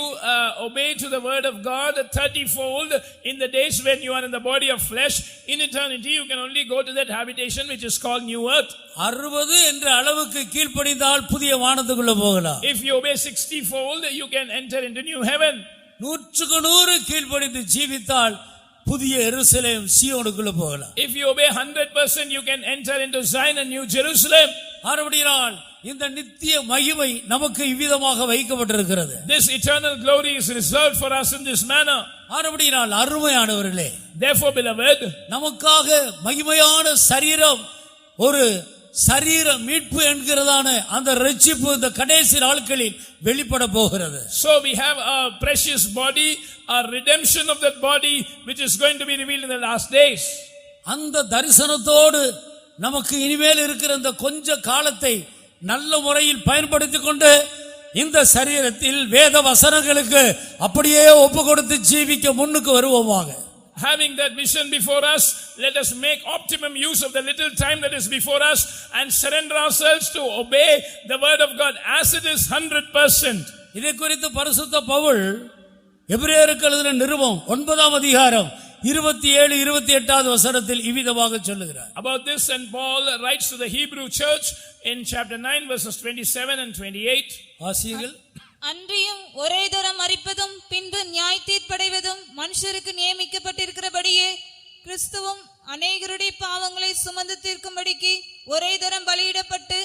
obey to the word of God 30-fold in the days when you are in the body of flesh, in eternity you can only go to that habitation which is called new earth. 60 என்ற அளவுக்கு கீழ்ப்படிந்தால் புதிய வானத்துக்குள்ள போகலாம். If you obey 60-fold you can enter into new heaven. 100 கீழ்ப்படிந்து ஜீவித்தால் புதிய எருசலேம் சீயோனுக்குள்ள போகலாம். If you obey 100% you can enter into Zion and New Jerusalem. ஆனபடியால் இந்த நித்திய மகிமை நமக்கு இவ்விதமாக வைக்கப்பட்டிருக்கிறது. This eternal glory is reserved for us in this manner. ஆனபடியால் அருமையானவர்களே, Therefore beloved, நமக்காக மகிமையான சரீரம், ஒரு சரீர மீட்பு என்கிறதான அந்த ரட்சிப்பு இந்த கடைசி நாட்களில் வெளிப்பட போகிறது. So we have a precious body, a redemption of that body which is going to be revealed in the last days. அந்த தரிசனத்தோடு நமக்கு இனிமேல் இருக்கிற இந்த கொஞ்ச காலத்தை நல்ல முறையில் பயன்படுத்திக் கொண்டு இந்த சரீரத்தில் வேத வசனங்களுக்கு அப்படியே ஒப்பு கொடுத்து ஜீவிக்க முன்னுக்கு வருவோமாக. Having that vision before us, let us make optimum use of the little time that is before us and surrender ourselves to obey the word of God as it is 100%. இதை குறித்து பரிசுத்த பவுல் எபிரேயருக்கு எழுதின நிருபம் 9ஆம் அதிகாரம் 27-28 வசனத்தில் இவ்விதமாக சொல்லுகிறார். About this, and Paul writes to the Hebrew church in chapter 9 verses 27 and 28. வாசியுங்கள். அன்றியும் ஒரே தரம் மரிப்பதும் பின்பு நியாய தீர்ப்படைவதும் மனுஷருக்கு நியமிக்கப்பட்டிருக்கிறபடியே கிறிஸ்துவும் அநேகருடைய பாவங்களை சுமந்து தீர்க்கும்படிக்கு ஒரே தரம் பலியிடப்பட்டு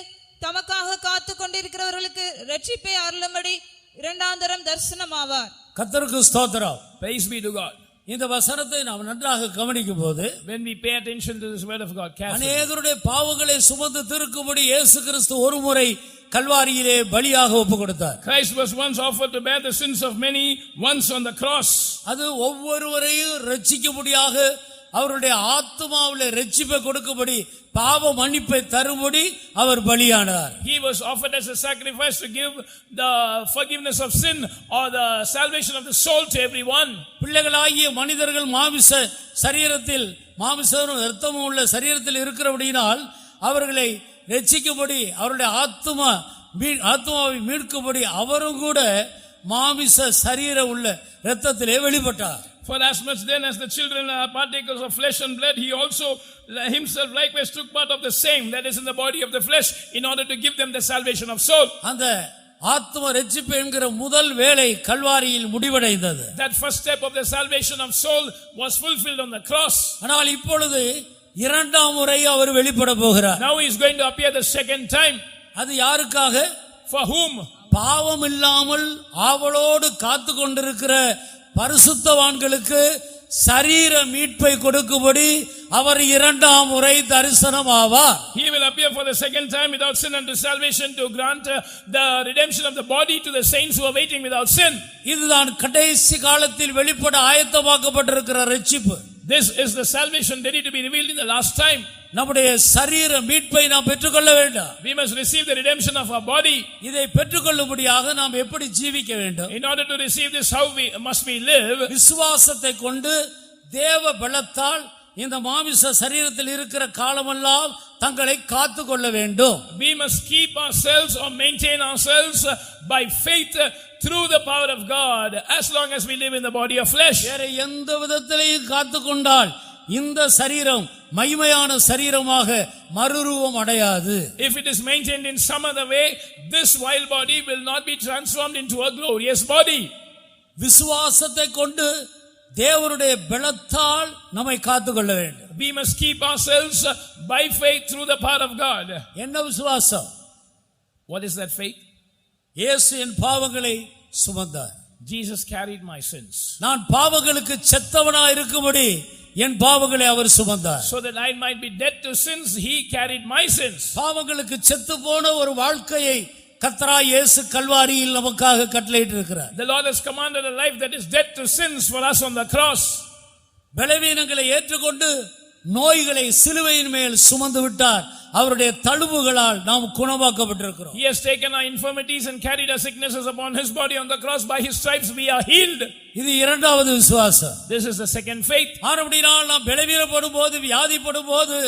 தமக்காக காத்து கொண்டிருக்கிறவர்களுக்கு இரட்சிப்பை அருளும்படி இரண்டாம் தரம் தரிசனமாவார். கர்த்தருக்கு ஸ்தோத்திரம். Praise be to God. இந்த வசனத்தை நாம் நன்றாக கவனிக்கும் போது, when we pay attention to this word of God carefully, அநேகருடைய பாவங்களை சுமந்து தீர்க்கும்படி இயேசு கிறிஸ்து ஒருமுறை கல்வாரியிலே பலியாக ஒப்புக் கொடுத்தார். Christ was once offered to bear the sins of many, once on the cross. அது ஒவ்வொருவரையும் ரட்சிக்கும்படியாக, அவருடைய ஆத்துமாவிலே ரட்சிப்பை கொடுக்கும்படி, பாவ மன்னிப்பை தரும்படி அவர் பலியானார். He was offered as a sacrifice to give the forgiveness of sin or the salvation of the soul to everyone. பிள்ளைகளாகிய மனிதர்கள் மாமிச சரீரத்தில், மாமிசமும் இரத்தமும் உள்ள சரீரத்தில் இருக்கிறபடியினால் அவர்களை ரட்சிக்கும்படி, அவருடைய ஆத்துமாவை மீட்கும்படி அவரும் கூட மாமிச சரீர உள்ள இரத்தத்திலே வெளிப்பட்டார். For as much then as the children are partakers of flesh and blood, he also himself likewise took part of the same, that is in the body of the flesh, in order to give them the salvation of soul. அந்த ஆத்தும ரட்சிப்பு என்கிற முதல் வேலை கல்வாரியில் முடிவடைந்தது. That first step of the salvation of soul was fulfilled on the cross. ஆனால் இப்பொழுது இரண்டாம் முறை அவர் வெளிப்பட போகிறார். Now he is going to appear the second time. அது யாருக்காக? For whom? பாவம் இல்லாமல் ஆவலோடு காத்து கொண்டிருக்கிற பரிசுத்தவான்களுக்கு சரீர மீட்பை கொடுக்கும்படி அவர் இரண்டாம் முறை தரிசனமாவார். He will appear for the second time without sin unto salvation, to grant the redemption of the body to the saints who are waiting without sin. இதுதான் கடைசி காலத்தில் வெளிப்பட ஆயத்தமாக்கப்பட்டிருக்கிற ரட்சிப்பு. This is the salvation ready to be revealed in the last time. நம்முடைய சரீர மீட்பை நாம் பெற்றுக்கொள்ள வேண்டும். We must receive the redemption of our body. இதை பெற்றுக்கொள்ளும்படியாக நாம் எப்படி ஜீவிக்க வேண்டும்? In order to receive this, how must we live? விசுவாசத்தை கொண்டு தேவ பலத்தால் இந்த மாமிச சரீரத்தில் இருக்கிற காலமெல்லாம் தங்களை காத்து கொள்ள வேண்டும். We must keep ourselves or maintain ourselves by faith through the power of God as long as we live in the body of flesh. வேற எந்த விதத்திலேயும் காத்து கொண்டால் இந்த சரீரம் மகிமையான சரீரமாக மறுரூபம் அடையாது. If it is maintained in some other way, this vile body will not be transformed into a glorious body. விசுவாசத்தை கொண்டு தேவனுடைய பலத்தால் நம்மை காத்துக்கொள்ள வேண்டும். We must keep ourselves by faith through the power of God. என்ன விசுவாசம்? What is that faith? இயேசு என் பாவங்களை சுமந்தார். Jesus carried my sins. நான் பாவங்களுக்கு செத்தவனாய் இருக்கும்படி என் பாவங்களை அவர் சுமந்தார். So that I might be dead to sins, he carried my sins. பாவங்களுக்கு செத்து போன ஒரு வாழ்க்கையை கர்த்தராகிய இயேசு கல்வாரியில் நமக்காக கட்டளையிட்டிருக்கிறார். The Lord has commanded a life that is dead to sins for us on the cross. பலவீனங்களை ஏற்றுக்கொண்டு நோய்களை சிலுவையின் மேல் சுமந்து விட்டார். அவருடைய தழும்புகளால் நாம் குணமாக்கப்பட்டிருக்கிறோம். He has taken our infirmities and carried our sicknesses upon his body on the cross. By his stripes we are healed. இது இரண்டாவது விசுவாசம். This is the second faith. ஆனபடியால் நாம் பலவீனப்படும் போது, வியாதிப்படும் போது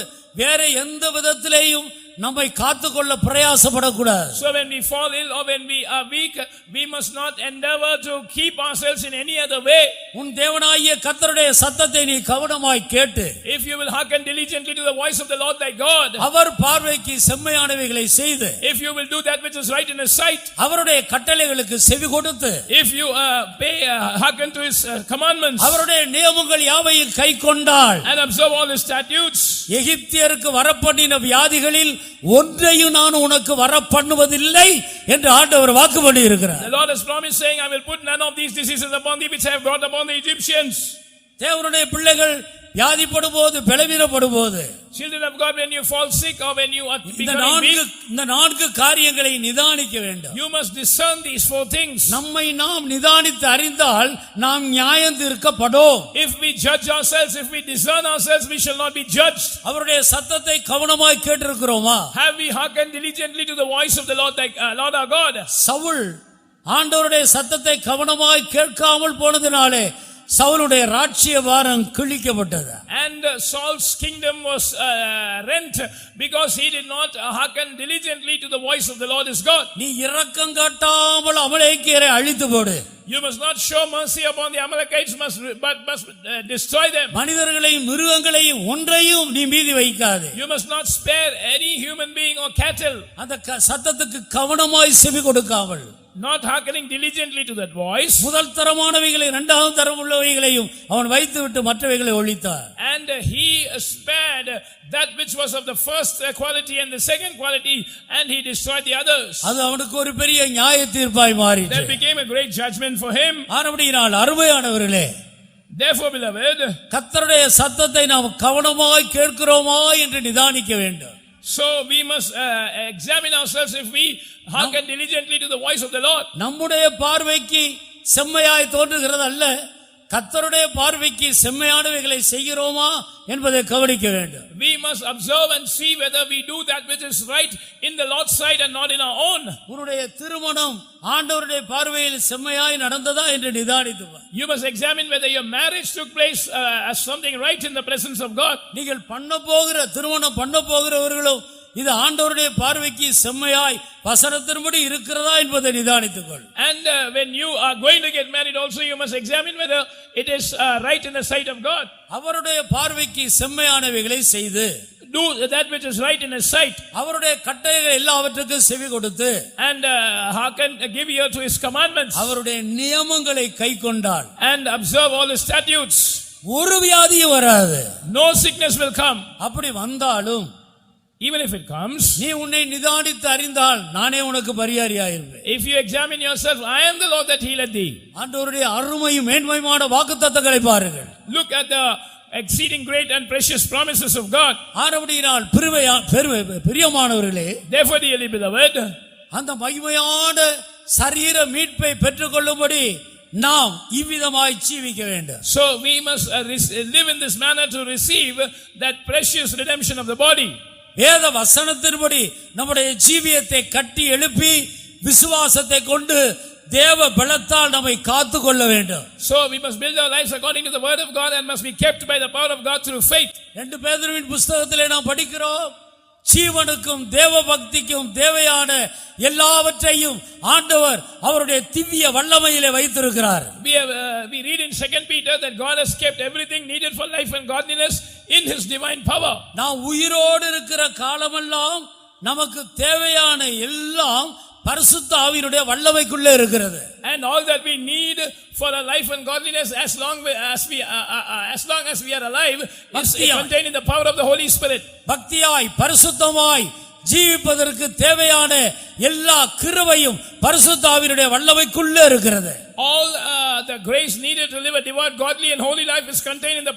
வேற எந்த விதத்திலேயும் நம்மை காத்துக்கொள்ள பிரயாசப்படக்கூடாது. So when we fall ill or when we are weak, we must not endeavor to keep ourselves in any other way. உன் தேவனாகிய கர்த்தருடைய சத்தத்தை நீ கவனமாய் கேட்டு, If you will hearken diligently to the voice of the Lord thy God, அவர் பார்வைக்கு செம்மையானவைகளை செய்து, if you will do that which is right in his sight, அவருடைய கட்டளைகளுக்கு செவி கொடுத்து, if you hearken to his commandments, அவருடைய நியமங்கள் யாவையும் கைக்கொண்டால், and observe all his statutes, எகிப்தியருக்கு வரப்பண்ணின வியாதிகளில் ஒன்றையும் நான் உனக்கு வரப்பண்ணுவதில்லை என்று ஆண்டவர் வாக்கு பண்ணி இருக்கிறார். The Lord has promised, saying, I will put none of these diseases upon thee which I have brought upon the Egyptians. தேவனுடைய பிள்ளைகள் வியாதிப்படும் போது, பலவீனப்படும் போது, Children of God, when you fall sick or when you are becoming weak, இந்த நான்கு காரியங்களை நிதானிக்க வேண்டும். you must discern these four things. நம்மை நாம் நிதானித்து அறிந்தால் நாம் நியாயம் தீர்க்கப்படும். If we judge ourselves, if we discern ourselves, we shall not be judged. அவருடைய சத்தத்தை கவனமாய் கேட்டிருக்கிறோமா? Have we hearkened diligently to the voice of the Lord our God? Saul ஆண்டவருடைய சத்தத்தை கவனமாய் கேட்காமல் போனதினாலே சவுலுடைய ராஜ்யபாரம் கிழிக்கப்பட்டது. And Saul's kingdom was rent because he did not hearken diligently to the voice of the Lord his God. நீ இரக்கம் காட்டாமல் அமலேக்கியரை அழித்து போடு. You must not show mercy upon the Amalekites, but must destroy them. மனிதர்களையும் மிருகங்களையும் ஒன்றையும் நீ மீதி வைக்காதே. You must not spare any human being or cattle. அந்த சத்தத்துக்கு கவனமாய் செவி கொடுக்காமல், not hearkening diligently to that voice. முதல் தரமானவைகளை இரண்டாவது தரம் உள்ளவைகளையும் அவன் வைத்துவிட்டு மற்றவைகளை ஒழித்தார். And he spared that which was of the first quality and the second quality, and he destroyed the others. அது அவனுக்கு ஒரு பெரிய நியாய தீர்ப்பாய் மாறிற்று. That became a great judgment for him. ஆனபடியினால் அருமையானவர்களே, Therefore, beloved, கர்த்தருடைய சத்தத்தை நாம் கவனமாய் கேட்கிறோமா என்று நிதானிக்க வேண்டும். so we must examine ourselves if we hearken diligently to the voice of the Lord. நம்முடைய பார்வைக்கு செம்மையாய் தோன்றுகிறது அல்ல, கர்த்தருடைய பார்வைக்கு செம்மையானவைகளை செய்கிறோமா என்பதை கவனிக்க வேண்டும். We must observe and see whether we do that which is right in the Lord's sight and not in our own. உன்னுடைய திருமணம் ஆண்டவருடைய பார்வையில் செம்மையாய் நடந்ததா என்று நிதானித்து பார். You must examine whether your marriage took place as something right in the presence of God. நீங்கள் திருமணம் பண்ண போகிறவர்களும் இது ஆண்டவருடைய பார்வைக்கு செம்மையாய் வசனத்தின்படி இருக்கிறதா என்பதை நிதானித்துக்கொள். And when you are going to get married also, you must examine whether it is right in the sight of God. அவருடைய பார்வைக்கு செம்மையானவைகளை செய்து, do that which is right in his sight. அவருடைய கட்டளைகள் எல்லாவற்றுக்கும் செவி கொடுத்து, and hearken, give ear to his commandments. அவருடைய நியமங்களை கைக்கொண்டால், and observe all his statutes, ஒரு வியாதியும் வராது. no sickness will come. அப்படி வந்தாலும், even if it comes, நீ உன்னை நிதானித்து அறிந்தால் நானே உனக்கு பரிகாரியாயிருப்பேன். if you examine yourself, I am the Lord that healeth thee. ஆண்டவருடைய அருமையும் மேன்மையான வாக்குத்தத்தங்களை பாருங்கள். Look at the exceeding great and precious promises of God. ஆனபடியினால் பிரியமானவர்களே, therefore dearly beloved, அந்த மகிமையான சரீர மீட்பை பெற்றுக்கொள்ளும்படி நாம் இவ்விதமாய் ஜீவிக்க வேண்டும். so we must live in this manner to receive that precious redemption of the body. வேத வசனத்தின்படி நம்முடைய ஜீவியத்தை கட்டி எழுப்பி விசுவாசத்தை கொண்டு தேவ பலத்தால் நம்மை காத்துக்கொள்ள வேண்டும். so we must build our lives according to the word of God and must be kept by the power of God through faith. 2 பேதுருவின் புத்தகத்திலே நாம் படிக்கிறோம், ஜீவனுக்கும் தேவ பக்திக்கும் தேவையான எல்லாவற்றையும் ஆண்டவர் அவருடைய திவ்ய வல்லமையிலே வைத்திருக்கிறார். We read in 2 Peter that God has kept everything needed for life and godliness in his divine power. நாம் உயிரோடு இருக்கிற காலமெல்லாம் நமக்கு தேவையான எல்லாம் பரிசுத்த ஆவியினுடைய வல்லமைக்குள்ளே இருக்கிறது. and all that we need for our life and godliness as long as we are alive is contained in the power of the Holy Spirit. பக்தியாய் பரிசுத்தமாய் ஜீவிப்பதற்கு தேவையான எல்லா கிருபையும் பரிசுத்த ஆவியினுடைய வல்லமைக்குள்ளே இருக்கிறது. all the grace needed to live a devout, godly and holy life is contained in the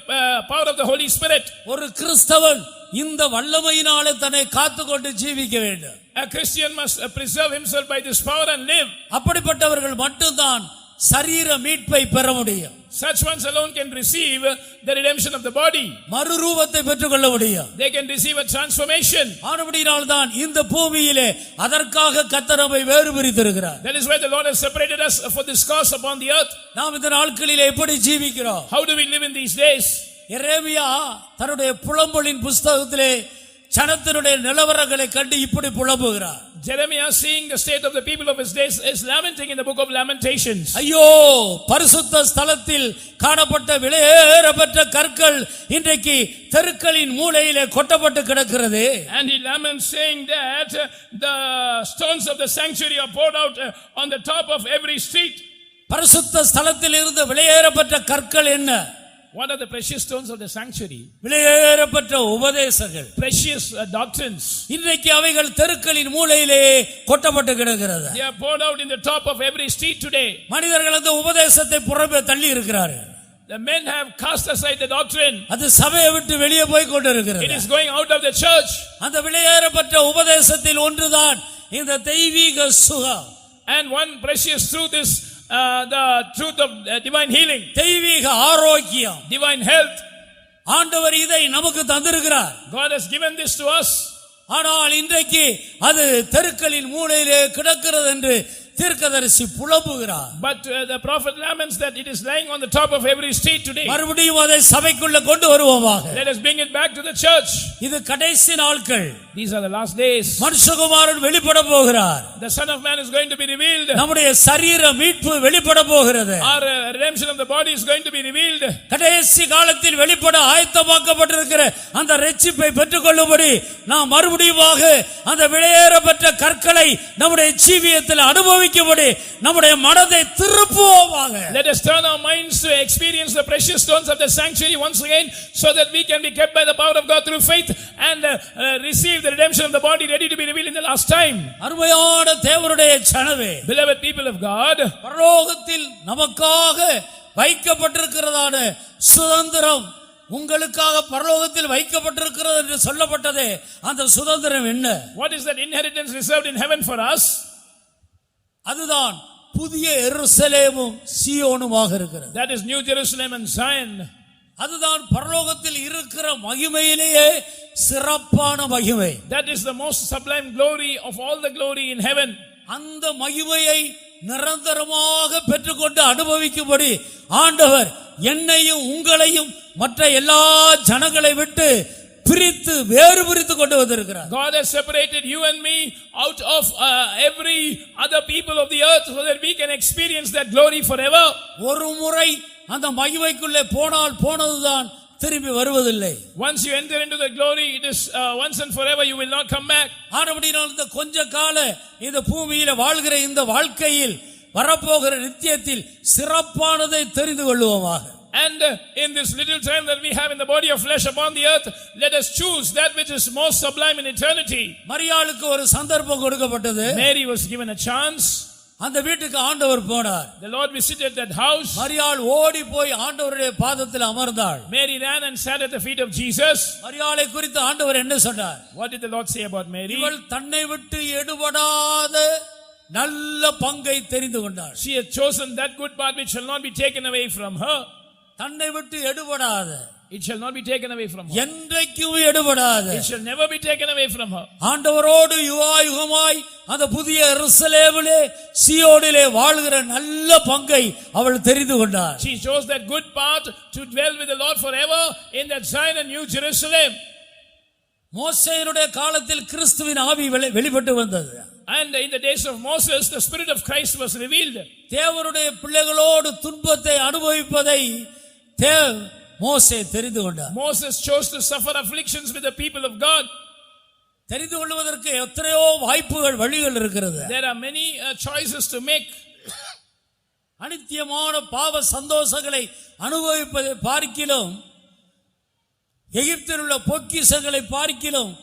power of the Holy Spirit. ஒரு கிறிஸ்தவன் இந்த வல்லமையினாலே தன்னை காத்துக்கொண்டு ஜீவிக்க வேண்டும். a Christian must preserve himself by this power and live. அப்படிப்பட்டவர்கள் மட்டும்தான் சரீர மீட்பை பெற முடியும். such ones alone can receive the redemption of the body. மறுரூபத்தை பெற்றுக்கொள்ள முடியும். they can receive a transformation. ஆனபடியால் தான் இந்த பூமியிலே அதற்காக கர்த்தர் நம்மை வேறு பிரித்திருக்கிறார். that is why the Lord has separated us for this cause upon the earth. நாம் இந்த நாட்களிலே எப்படி ஜீவிக்கிறோம்? how do we live in these days? எரேமியா தன்னுடைய புலம்பலின் புத்தகத்திலே ஜனத்தினுடைய நிலவரங்களை கண்டு இப்படி புலம்புகிறார். Jeremiah, seeing the state of the people of his days, is lamenting in the book of Lamentations. ஐயோ, பரிசுத்த ஸ்தலத்தில் காணப்பட்ட விலையேறப்பட்ட கற்கள் இன்றைக்கு தெருக்களின் மூலையிலே கொட்டப்பட்டு கிடக்கிறது. and he laments saying that the stones of the sanctuary are poured out on the top of every street. பரிசுத்த ஸ்தலத்தில் இருந்து விலையேறப்பட்ட கற்கள் என்ன? what are the precious stones of the sanctuary? விலையேறப்பட்ட உபதேசங்கள், precious doctrines. இன்றைக்கு அவைகள் தெருக்களின் மூலையிலே கொட்டப்பட்டு கிடக்கிறது. they are poured out in the top of every street today. மனிதர்கள் அந்த உபதேசத்தை புறம்பே தள்ளி இருக்கிறார்கள். the men have cast aside the doctrine. அது சபையை விட்டு வெளியே போய் கொண்டிருக்கிறது. it is going out of the church. அந்த விலையேறப்பட்ட உபதேசத்தில் ஒன்றுதான் இந்த தெய்வீக சுகம். and one precious truth is the truth of divine healing, தெய்வீக ஆரோக்கியம், divine health. ஆண்டவர் இதை நமக்கு தந்திருக்கிறார். God has given this to us. ஆனால் இன்றைக்கு அது தெருக்களின் மூலையிலே கிடக்கிறது என்று தீர்க்கதரிசி புலம்புகிறார். But the prophet laments that it is lying on the top of every street today. மறுபடியும் அதை சபைக்குள்ள கொண்டு வருவோமாக. Let us bring it back to the church. இது கடைசி நாட்கள். These are the last days. மனுஷகுமாரன் வெளிப்பட போகிறார். The Son of Man is going to be revealed. நம்முடைய சரீர மீட்பு வெளிப்பட போகிறது. Our redemption of the body is going to be revealed. கடைசி காலத்தில் வெளிப்பட ஆயத்தமாக்கப்பட்டிருக்கிற அந்த இரட்சிப்பை பெற்றுக்கொள்ளும்படி நாம் மறுபடியுமாக அந்த விலையேறப்பட்ட கற்களை நம்முடைய ஜீவியத்தில் அனுபவிக்கும்படி நம்முடைய மனதை திருப்புவோமாக. Let us turn our minds to experience the precious stones of the sanctuary once again, so that we can be kept by the power of God through faith and receive the redemption of the body ready to be revealed in the last time. அருமையான தேவனுடைய ஜனமே, Beloved people of God, பரலோகத்தில் நமக்காக வைக்கப்பட்டிருக்கிறதான சுதந்திரம் உங்களுக்காக பரலோகத்தில் வைக்கப்பட்டிருக்கிறது என்று சொல்லப்பட்டதே, அந்த சுதந்திரம் என்ன? what is that inheritance reserved in heaven for us? அதுதான் புதிய எருசலேமும் சீயோனுமாக இருக்கிறது. That is New Jerusalem and Zion. அதுதான் பரலோகத்தில் இருக்கிற மகிமையிலேயே சிறப்பான மகிமை. That is the most sublime glory of all the glory in heaven. அந்த மகிமையை நிரந்தரமாக பெற்றுக்கொண்டு அனுபவிக்கும்படி ஆண்டவர் என்னையும் உங்களையும் மற்ற எல்லா ஜனங்களை விட்டு பிரித்து வேறு பிரித்து கொண்டு வந்திருக்கிறார். God has separated you and me out of every other people of the earth, so that we can experience that glory forever. ஒரு முறை அந்த மகிமைக்குள்ளே போனால் போனதுதான், திரும்பி வருவதில்லை. Once you enter into the glory, it is once and forever, you will not come back. ஆனபடியால் இந்த கொஞ்ச கால இந்த பூமியில வாழ்கிற இந்த வாழ்க்கையில் வரப்போகிற நித்தியத்தில் சிறப்பானதை தெரிந்து கொள்வோமாக. And in this little time that we have in the body of flesh upon the earth, let us choose that which is most sublime in eternity. மரியாளுக்கு ஒரு சந்தர்ப்பம் கொடுக்கப்பட்டது. Mary was given a chance. அந்த வீட்டுக்கு ஆண்டவர் போனார். The Lord visited that house. மரியாள் ஓடி போய் ஆண்டவருடைய பாதத்தில் அமர்ந்தாள். Mary ran and sat at the feet of Jesus. மரியாளை குறித்து ஆண்டவர் என்ன சொன்னார்? What did the Lord say about Mary? இவள் தன்னை விட்டு எடுபடாத நல்ல பங்கை தெரிந்து கொண்டாள். She had chosen that good part which shall not be taken away from her. தன்னை விட்டு எடுபடாத, It shall not be taken away from her. என்றைக்கும் எடுபடாத, It shall never be taken away from her. ஆண்டவரோடு யுகாயுகமாய் அந்த புதிய எருசலேமிலே சீயோனிலே வாழ்கிற நல்ல பங்கை அவள் தெரிந்து கொண்டாள். She chose that good part to dwell with the Lord forever in that Zion and New Jerusalem. மோசேயினுடைய காலத்தில் கிறிஸ்துவின் ஆவி வெளிப்பட்டு வந்தது. And in the days of Moses, the Spirit of Christ was revealed. தேவனுடைய பிள்ளைகளோடு துன்பத்தை அனுபவிப்பதை மோசே தெரிந்து கொண்டார். Moses chose to suffer afflictions with the people of God. தெரிந்து கொள்வதற்கு எத்தனையோ வாய்ப்புகள், வழிகள் இருக்கிறது. There are many choices to make. அனித்தியமான பாவ சந்தோஷங்களை அனுபவிப்பதை பார்க்கிலும், எகிப்தில் உள்ள பொக்கிஷங்களை பார்க்கிலும்,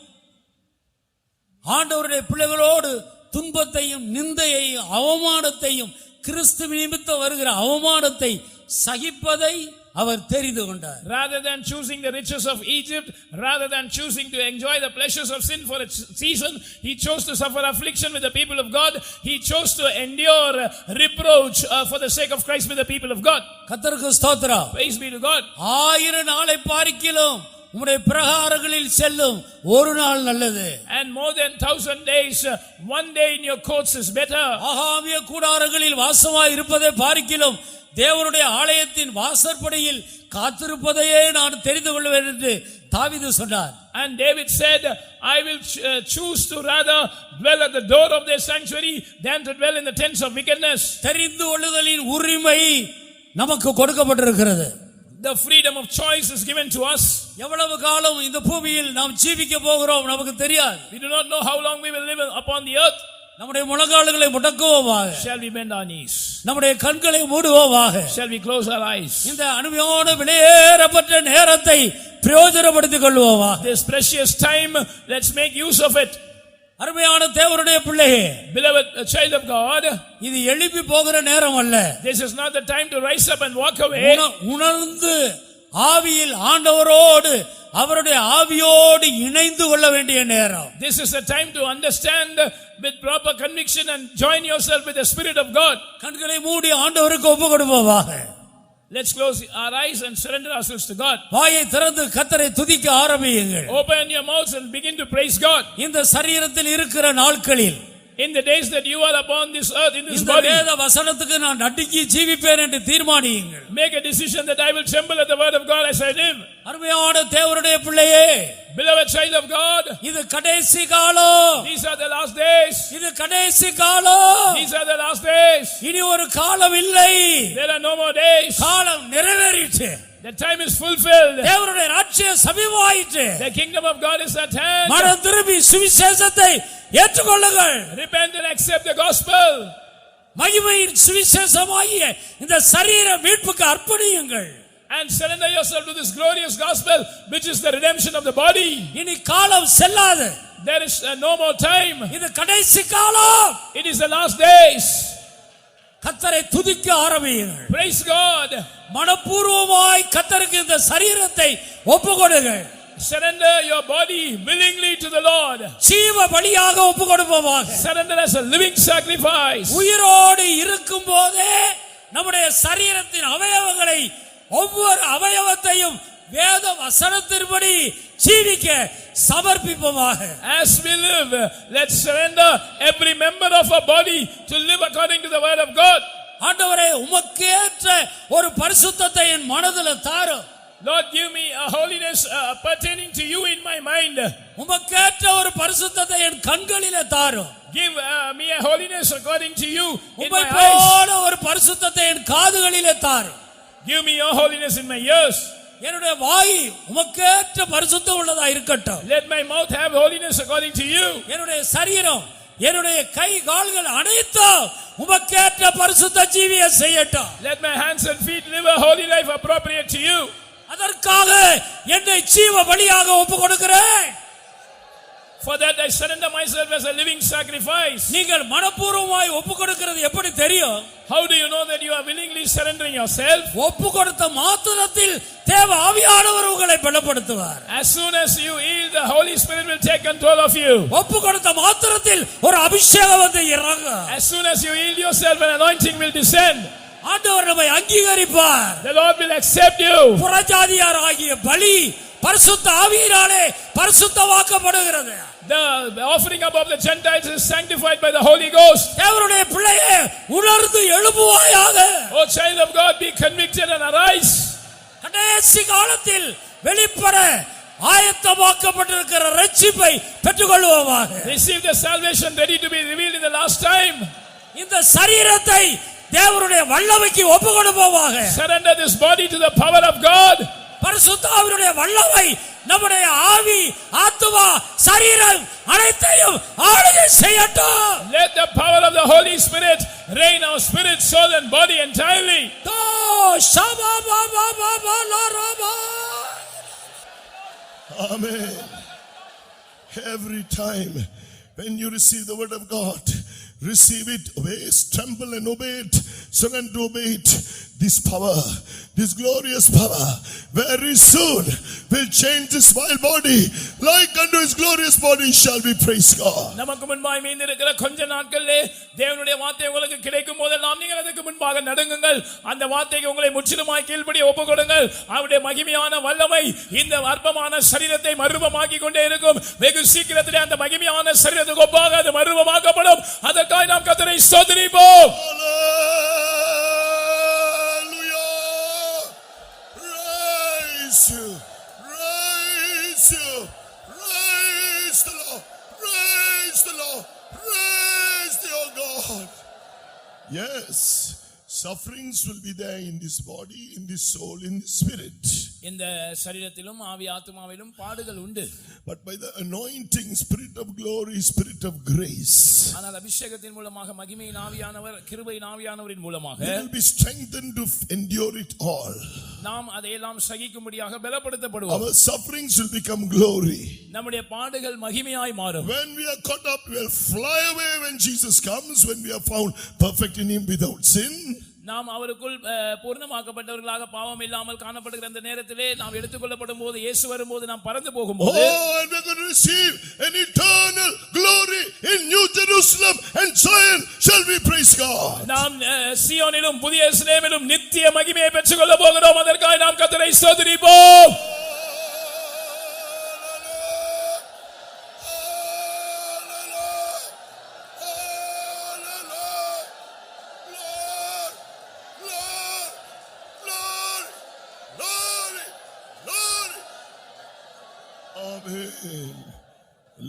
ஆண்டவருடைய பிள்ளைகளோடு துன்பத்தையும் நிந்தையையும் அவமானத்தையும், கிறிஸ்து நிமித்தம் வருகிற அவமானத்தை சகிப்பதை அவர் தெரிந்து கொண்டார். Rather than choosing the riches of Egypt, rather than choosing to enjoy the pleasures of sin for a season, he chose to suffer affliction with the people of God. He chose to endure reproach for the sake of Christ with the people of God. கர்த்தருக்கு ஸ்தோத்திரம். Praise be to God. 1000 நாளை பார்க்கிலும் உம்முடைய பிரகாரங்களில் செல்லும் ஒரு நாள் நல்லது. And more than 1000 days, one day in your courts is better. ஆகாமிய கூடாரங்களில் வாசமாய் இருப்பதை பார்க்கிலும் தேவனுடைய ஆலயத்தின் வாசற்படியில் காத்திருப்பதையே நான் தெரிந்து கொள்வேன் என்று தாவீது சொன்னார். And David said, I will choose to rather dwell at the door of their sanctuary than to dwell in the tents of wickedness. தெரிந்து கொள்ளுதலின் உரிமை நமக்கு கொடுக்கப்பட்டிருக்கிறது. The freedom of choice is given to us. எவ்வளவு காலம் இந்த பூமியில் நாம் ஜீவிக்க போகிறோம் நமக்கு தெரியாது. We do not know how long we will live upon the earth. நம்முடைய முழங்கால்களை முடக்குவோமாக. Shall we bend our knees? நம்முடைய கண்களை மூடுவோமாக. Shall we close our eyes? இந்த அனுபவமான விலையேறப்பட்ட நேரத்தை பிரயோஜனப்படுத்திக் கொள்வோமாக. This precious time, let's make use of it. அருமையான தேவனுடைய பிள்ளையே, Beloved child of God, இது எழுப்பி போகிற நேரம் அல்ல. this is not the time to rise up and walk away. உணர்ந்து ஆவியில் ஆண்டவரோடு அவருடைய ஆவியோடு இணைந்து கொள்ள வேண்டிய நேரம். This is the time to understand with proper conviction and join yourself with the Spirit of God. கண்களை மூடி ஆண்டவருக்கு ஒப்பு கொடுப்போமாக. Let's close our eyes and surrender ourselves to God. வாயை திறந்து கர்த்தரை துதிக்க ஆரம்பியுங்கள். Open your mouths and begin to praise God. இந்த சரீரத்தில் இருக்கிற நாட்களில், In the days that you are upon this earth, in this இந்த body, வேத வசனத்துக்கு நான் நடுங்கி ஜீவிப்பேன் என்று தீர்மானியுங்கள். make a decision that I will tremble at the word of God as I live. அருமையான தேவனுடைய பிள்ளையே, Beloved child of God, இது கடைசி காலம். these are the last days. இது கடைசி காலம். These are the last days. இனி ஒரு காலம் இல்லை. There are no more days. காலம் நிறைவேறிற்று. The time is fulfilled. தேவனுடைய ராஜ்யம் சமீபமாயிற்று. The kingdom of God is at hand. மனம் திரும்பி சுவிசேஷத்தை ஏற்றுக்கொள்ளுங்கள். Repent and accept the gospel. மகிமையின் சுவிசேஷமாகிய இந்த சரீர மீட்புக்கு அர்ப்பணியுங்கள். And surrender yourself to this glorious gospel, which is the redemption of the body. இனி காலம் செல்லாது. There is no more time. இது கடைசி காலம். It is the last days. கர்த்தரை துதிக்க ஆரம்பியுங்கள். Praise God. மனப்பூர்வமாய் கர்த்தருக்கு இந்த சரீரத்தை ஒப்புக்கொடுங்கள். Surrender your body willingly to the Lord. ஜீவ பலியாக ஒப்புக்கொடுப்போமாக. Surrender as a living sacrifice. உயிரோடு இருக்கும் போதே நம்முடைய சரீரத்தின் அவயவங்களை ஒவ்வொரு அவயவத்தையும் வேத வசனத்தின்படி ஜீவிக்க சமர்ப்பிப்போமாக. As we live, let's surrender every member of our body to live according to the word of God. ஆண்டவரே, உமக்கேற்ற ஒரு பரிசுத்தத்தை என் மனதில் தாரும். Lord, give me a holiness pertaining to you in my mind. உமக்கேற்ற ஒரு பரிசுத்தத்தை என் கண்களிலே தாரும். Give me a holiness according to you in உம்மை my eyes. போல ஒரு பரிசுத்தத்தை என் காதுகளிலே தாரும். Give me your holiness in my ears. என்னுடைய வாய் உமக்கேற்ற பரிசுத்தம் உள்ளதா இருக்கட்டும். Let my mouth have holiness according to you. என்னுடைய சரீரம், என்னுடைய கை கால்கள் அனைத்தும் உமக்கேற்ற பரிசுத்த ஜீவிய செய்யட்டும். Let my hands and feet live a holy life appropriate to you. அதற்காக என்னை ஜீவ பலியாக ஒப்புக்கொடுக்கிறேன். For that I surrender myself as a living sacrifice. நீங்கள் மனப்பூர்வமாய் ஒப்புக்கொடுக்கிறது எப்படி தெரியும்? How do you know that you are willingly surrendering yourself? ஒப்புக்கொடுத்த மாத்திரத்தில் தேவ ஆவியானவர் உங்களை பலப்படுத்துவார். As soon as you yield, the Holy Spirit will take control of you. ஒப்புக்கொடுத்த மாத்திரத்தில் ஒரு அபிஷேகம் வந்து இறங்கும். As soon as you yield yourself, an anointing will descend. ஆண்டவர் நம்மை அங்கீகரிப்பார். The Lord will accept you. புறஜாதியார் ஆகிய பலி பரிசுத்த ஆவியினாலே பரிசுத்தமாக்கப்படுகிறது. The offering above the Gentiles is sanctified by the Holy Ghost. தேவனுடைய பிள்ளையே, உணர்ந்து எழும்புவாயாக. O child of God, be convicted and arise. கடைசி காலத்தில் வெளிப்பட ஆயத்தமாக்கப்பட்டிருக்கிற ரட்சிப்பை பெற்றுக்கொள்வோமாக. Receive the salvation ready to be revealed in the last time. இந்த சரீரத்தை தேவனுடைய வல்லமைக்கு ஒப்புக்கொடுப்போமாக. Surrender this body to the power of God. பரிசுத்த ஆவியுடைய வல்லமை நம்முடைய ஆவி, ஆத்துமா, சரீரம் அனைத்தையும் ஆளுகை செய்யட்டும். Let the power of the Holy Spirit reign our spirit, soul and body entirely. தோ ஷபா பா பா பா பா லா ரா பா. Amen. Every time when you receive the word of God, receive it, obey it, tremble and obey it, surrender, obey it. This power, this glorious power, very soon will change this vile body like unto his glorious body shall be, praise God. நமக்கு முன்பாய் மீந்திருக்கிற கொஞ்ச நாட்களிலே தேவனுடைய வார்த்தை உங்களுக்கு கிடைக்கும் போதெல்லாம் நீங்கள் அதுக்கு முன்பாக நடுங்குங்கள். அந்த வார்த்தைக்கு உங்களை முற்றிலுமாய் கீழ்ப்படி ஒப்புக்கொடுங்கள். அவருடைய மகிமையான வல்லமை இந்த அற்பமான சரீரத்தை மறுரூபமாக்கி கொண்டே இருக்கும். வெகு சீக்கிரத்திலே அந்த மகிமையான சரீரத்துக்கு ஒப்பாக அது மறுரூபமாக்கப்படும். அதற்காக நாம் கர்த்தரை ஸ்தோத்திரிப்போம். Raise you, raise you, raise the Lord, raise the Lord, raise the oh God. Yes, sufferings will be there in this body, in this soul, in this spirit. இந்த சரீரத்திலும் ஆவி ஆத்துமாவிலும் பாடுகள் உண்டு. But by the anointing, spirit of glory, spirit of grace, ஆனால் அபிஷேகத்தின் மூலமாக மகிமையின் ஆவியானவர், கிருபையின் ஆவியானவரின் மூலமாக we will be strengthened to endure it all. நாம் அதையெல்லாம் சகிக்கும்படியாக பலப்படுத்தப்படுவோம். Our sufferings will become glory. நம்முடைய பாடுகள் மகிமையாய் மாறும். When we are caught up, we will fly away when Jesus comes, when we are found perfect in him without sin. நாம் அவருக்குள் பூர்ணமாக்கப்பட்டவர்களாக பாவம் இல்லாமல் காணப்படுகிற அந்த நேரத்திலே நாம் எடுத்துக்கொள்ளப்படும் போது, இயேசு வரும்போது நாம் பறந்து போகும்போது, Oh, and we are going to receive an eternal glory in New Jerusalem and Zion shall we, praise God. நாம் சீயோனிலும் புதிய எருசலேமிலும் நித்திய மகிமையை பெற்றுக்கொள்ள போகிறோம். அதற்காக நாம் கர்த்தரை ஸ்தோத்திரிப்போம்.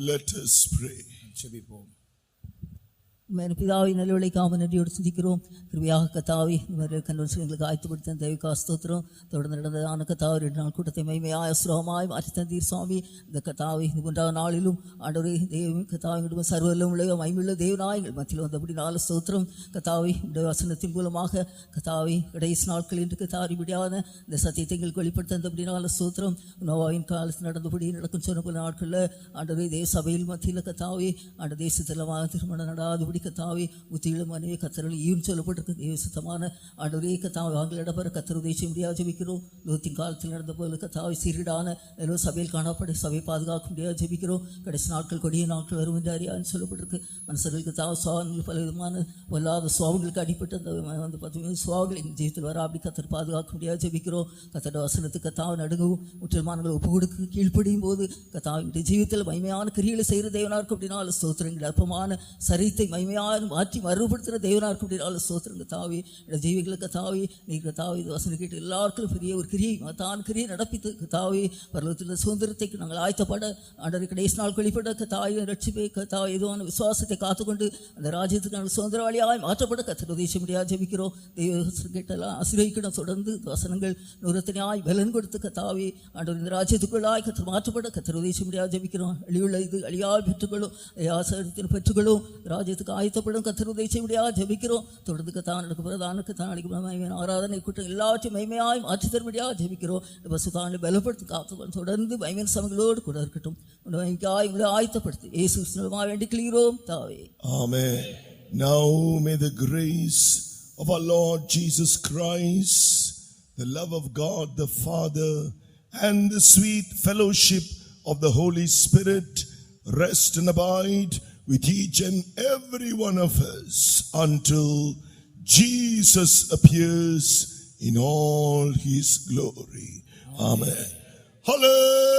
Let us pray. ஜெபிப்போம். மேன் பிதாவை நல்லவளை காம நன்றியோடு சிந்திக்கிறோம். கிருபையாக கத்தாவி இந்த கன்வென்ஷன் எங்களுக்கு ஆயத்தப்படுத்த தெய்வீக ஸ்தோத்திரம். தொடர்ந்து நடந்ததான கத்தாவி 2 நாள் கூட்டத்தை மகிமையாய் சுலபமாய் மாற்றி தந்தீர் சுவாமி. இந்த கத்தாவி இந்த 3வது நாளிலும் ஆண்டவரே தேவ கத்தாவி சர்வலும் உள்ள மகிமையுள்ள தேவனாய் மத்தியில் வந்தபடி 4 ஸ்தோத்திரம். கத்தாவி இந்த வசனத்தின் மூலமாக கத்தாவி கடைசி நாட்கள் என்று கத்தாவி முடியாத இந்த சத்தியத்தை எங்களுக்கு வெளிப்படுத்த வந்தபடி 4 ஸ்தோத்திரம். நோவாவின் காலத்தில் நடந்தபடி நடக்கும் சொன்ன போல நாட்களில் ஆண்டவரே தேவ சபையில் மத்தியில் கத்தாவி ஆண்ட தேசத்தில் திருமணம் நடாதபடி கத்தாவி புத்தியிலும் அநேக கத்தர்கள் ஈவும் சொல்லப்பட்டிருக்கு. தேவசுத்தமான ஆண்டவரே கத்தாவி ஆங்கிலிடப்பெற கத்தர் உதவி முடியாது ஜெபிக்கிறோம். லோத்தின் காலத்தில் நடந்த போது கத்தாவி சீரிடான சபையில் காணப்பட்ட சபையை பாதுகாக்க முடியாது ஜெபிக்கிறோம். கடைசி நாட்கள் கொடிய நாட்கள் வரும் என்று அறியான்னு சொல்லப்பட்டிருக்கு. மனுஷர்களுக்கு தாவ சுவாகங்கள் பல விதமான வல்லாத சுவாவங்களுக்கு அடிப்பட்டு அந்த 10 சுவாவங்கள் எங்கள் ஜீவித்தில் வர அப்படி கத்தர் பாதுகாக்க முடியாது ஜெபிக்கிறோம். கத்தோட வசனத்துக்கு கத்தாவை நடுங்கவும் முற்றிலுமானங்களை ஒப்பு கொடுக்க கீழ்ப்படியும் போது கத்தாவினுடைய ஜீவித்தில் மகிமையான கிரிகளை செய்கிற தேவனாக இருக்கும் அப்படின்னா ஸ்தோத்திரங்கள் அற்பமான சரித்தை மகிமையான மாற்றி மறுபடுத்துகிற தேவனாக இருக்கும் அப்படின்னாலும் ஸ்தோத்திரங்க தாவி ஜீவிகளுக்கு தாவி நீங்க தாவி இது வசனம் கேட்டு எல்லாருக்கும் பெரிய ஒரு கிரியை தான் கிரியை நடப்பித்து தாவி பரலோகத்தில் சுதந்திரத்தை நாங்கள் ஆயத்தப்பட ஆண்டவரை கடைசி நாள் வெளிப்பட தாயை ரட்சிப்பை தாவி எதுவான விசுவாசத்தை காத்துக்கொண்டு அந்த ராஜ்யத்துக்கு நாங்கள் சுதந்திரவாளியாய் மாற்றப்பட கத்தர் உதவி முடியாது ஜெபிக்கிறோம். தெய்வ கேட்டெல்லாம் ஆசீர்வதிக்கணும். தொடர்ந்து வசனங்கள் நூறத்தனையாய் பலன் கொடுத்து தாவி ஆண்டவர் இந்த ராஜ்யத்துக்குள்ளாய் கத்தர் மாற்றப்பட கத்தர் உதவி முடியாது ஜெபிக்கிறோம். அழிவுள்ள இது அழியால் பெற்றுக்கொள்ளும் ஆசீர்வாதத்தின் பெற்றுக்கொள்ளும் ராஜ்யத்துக்கு ஆயத்தப்படும் கத்தர் உதவி முடியாது ஜெபிக்கிறோம். தொடர்ந்து கத்தான் நடக்க பிரதானுக்கு தான் அளிக்கும் ஆராதனை கூட்டம் எல்லாவற்றையும் மகிமையாய் மாற்றி தரும்படியாக ஜெபிக்கிறோம். பசுதானை பலப்படுத்தி காத்து தொடர்ந்து மகிமையின் சமங்களோடு கூட இருக்கட்டும். உங்களை ஆயத்தப்படுத்தி இயேசு கிறிஸ்துவின் வேண்டி கிளீரோம் தாவே. Amen. Now may the grace of our Lord Jesus Christ, the love of God the Father, and the sweet fellowship of the Holy Spirit rest and abide with each and every one of us until Jesus appears in all his glory. Amen. Hallelujah.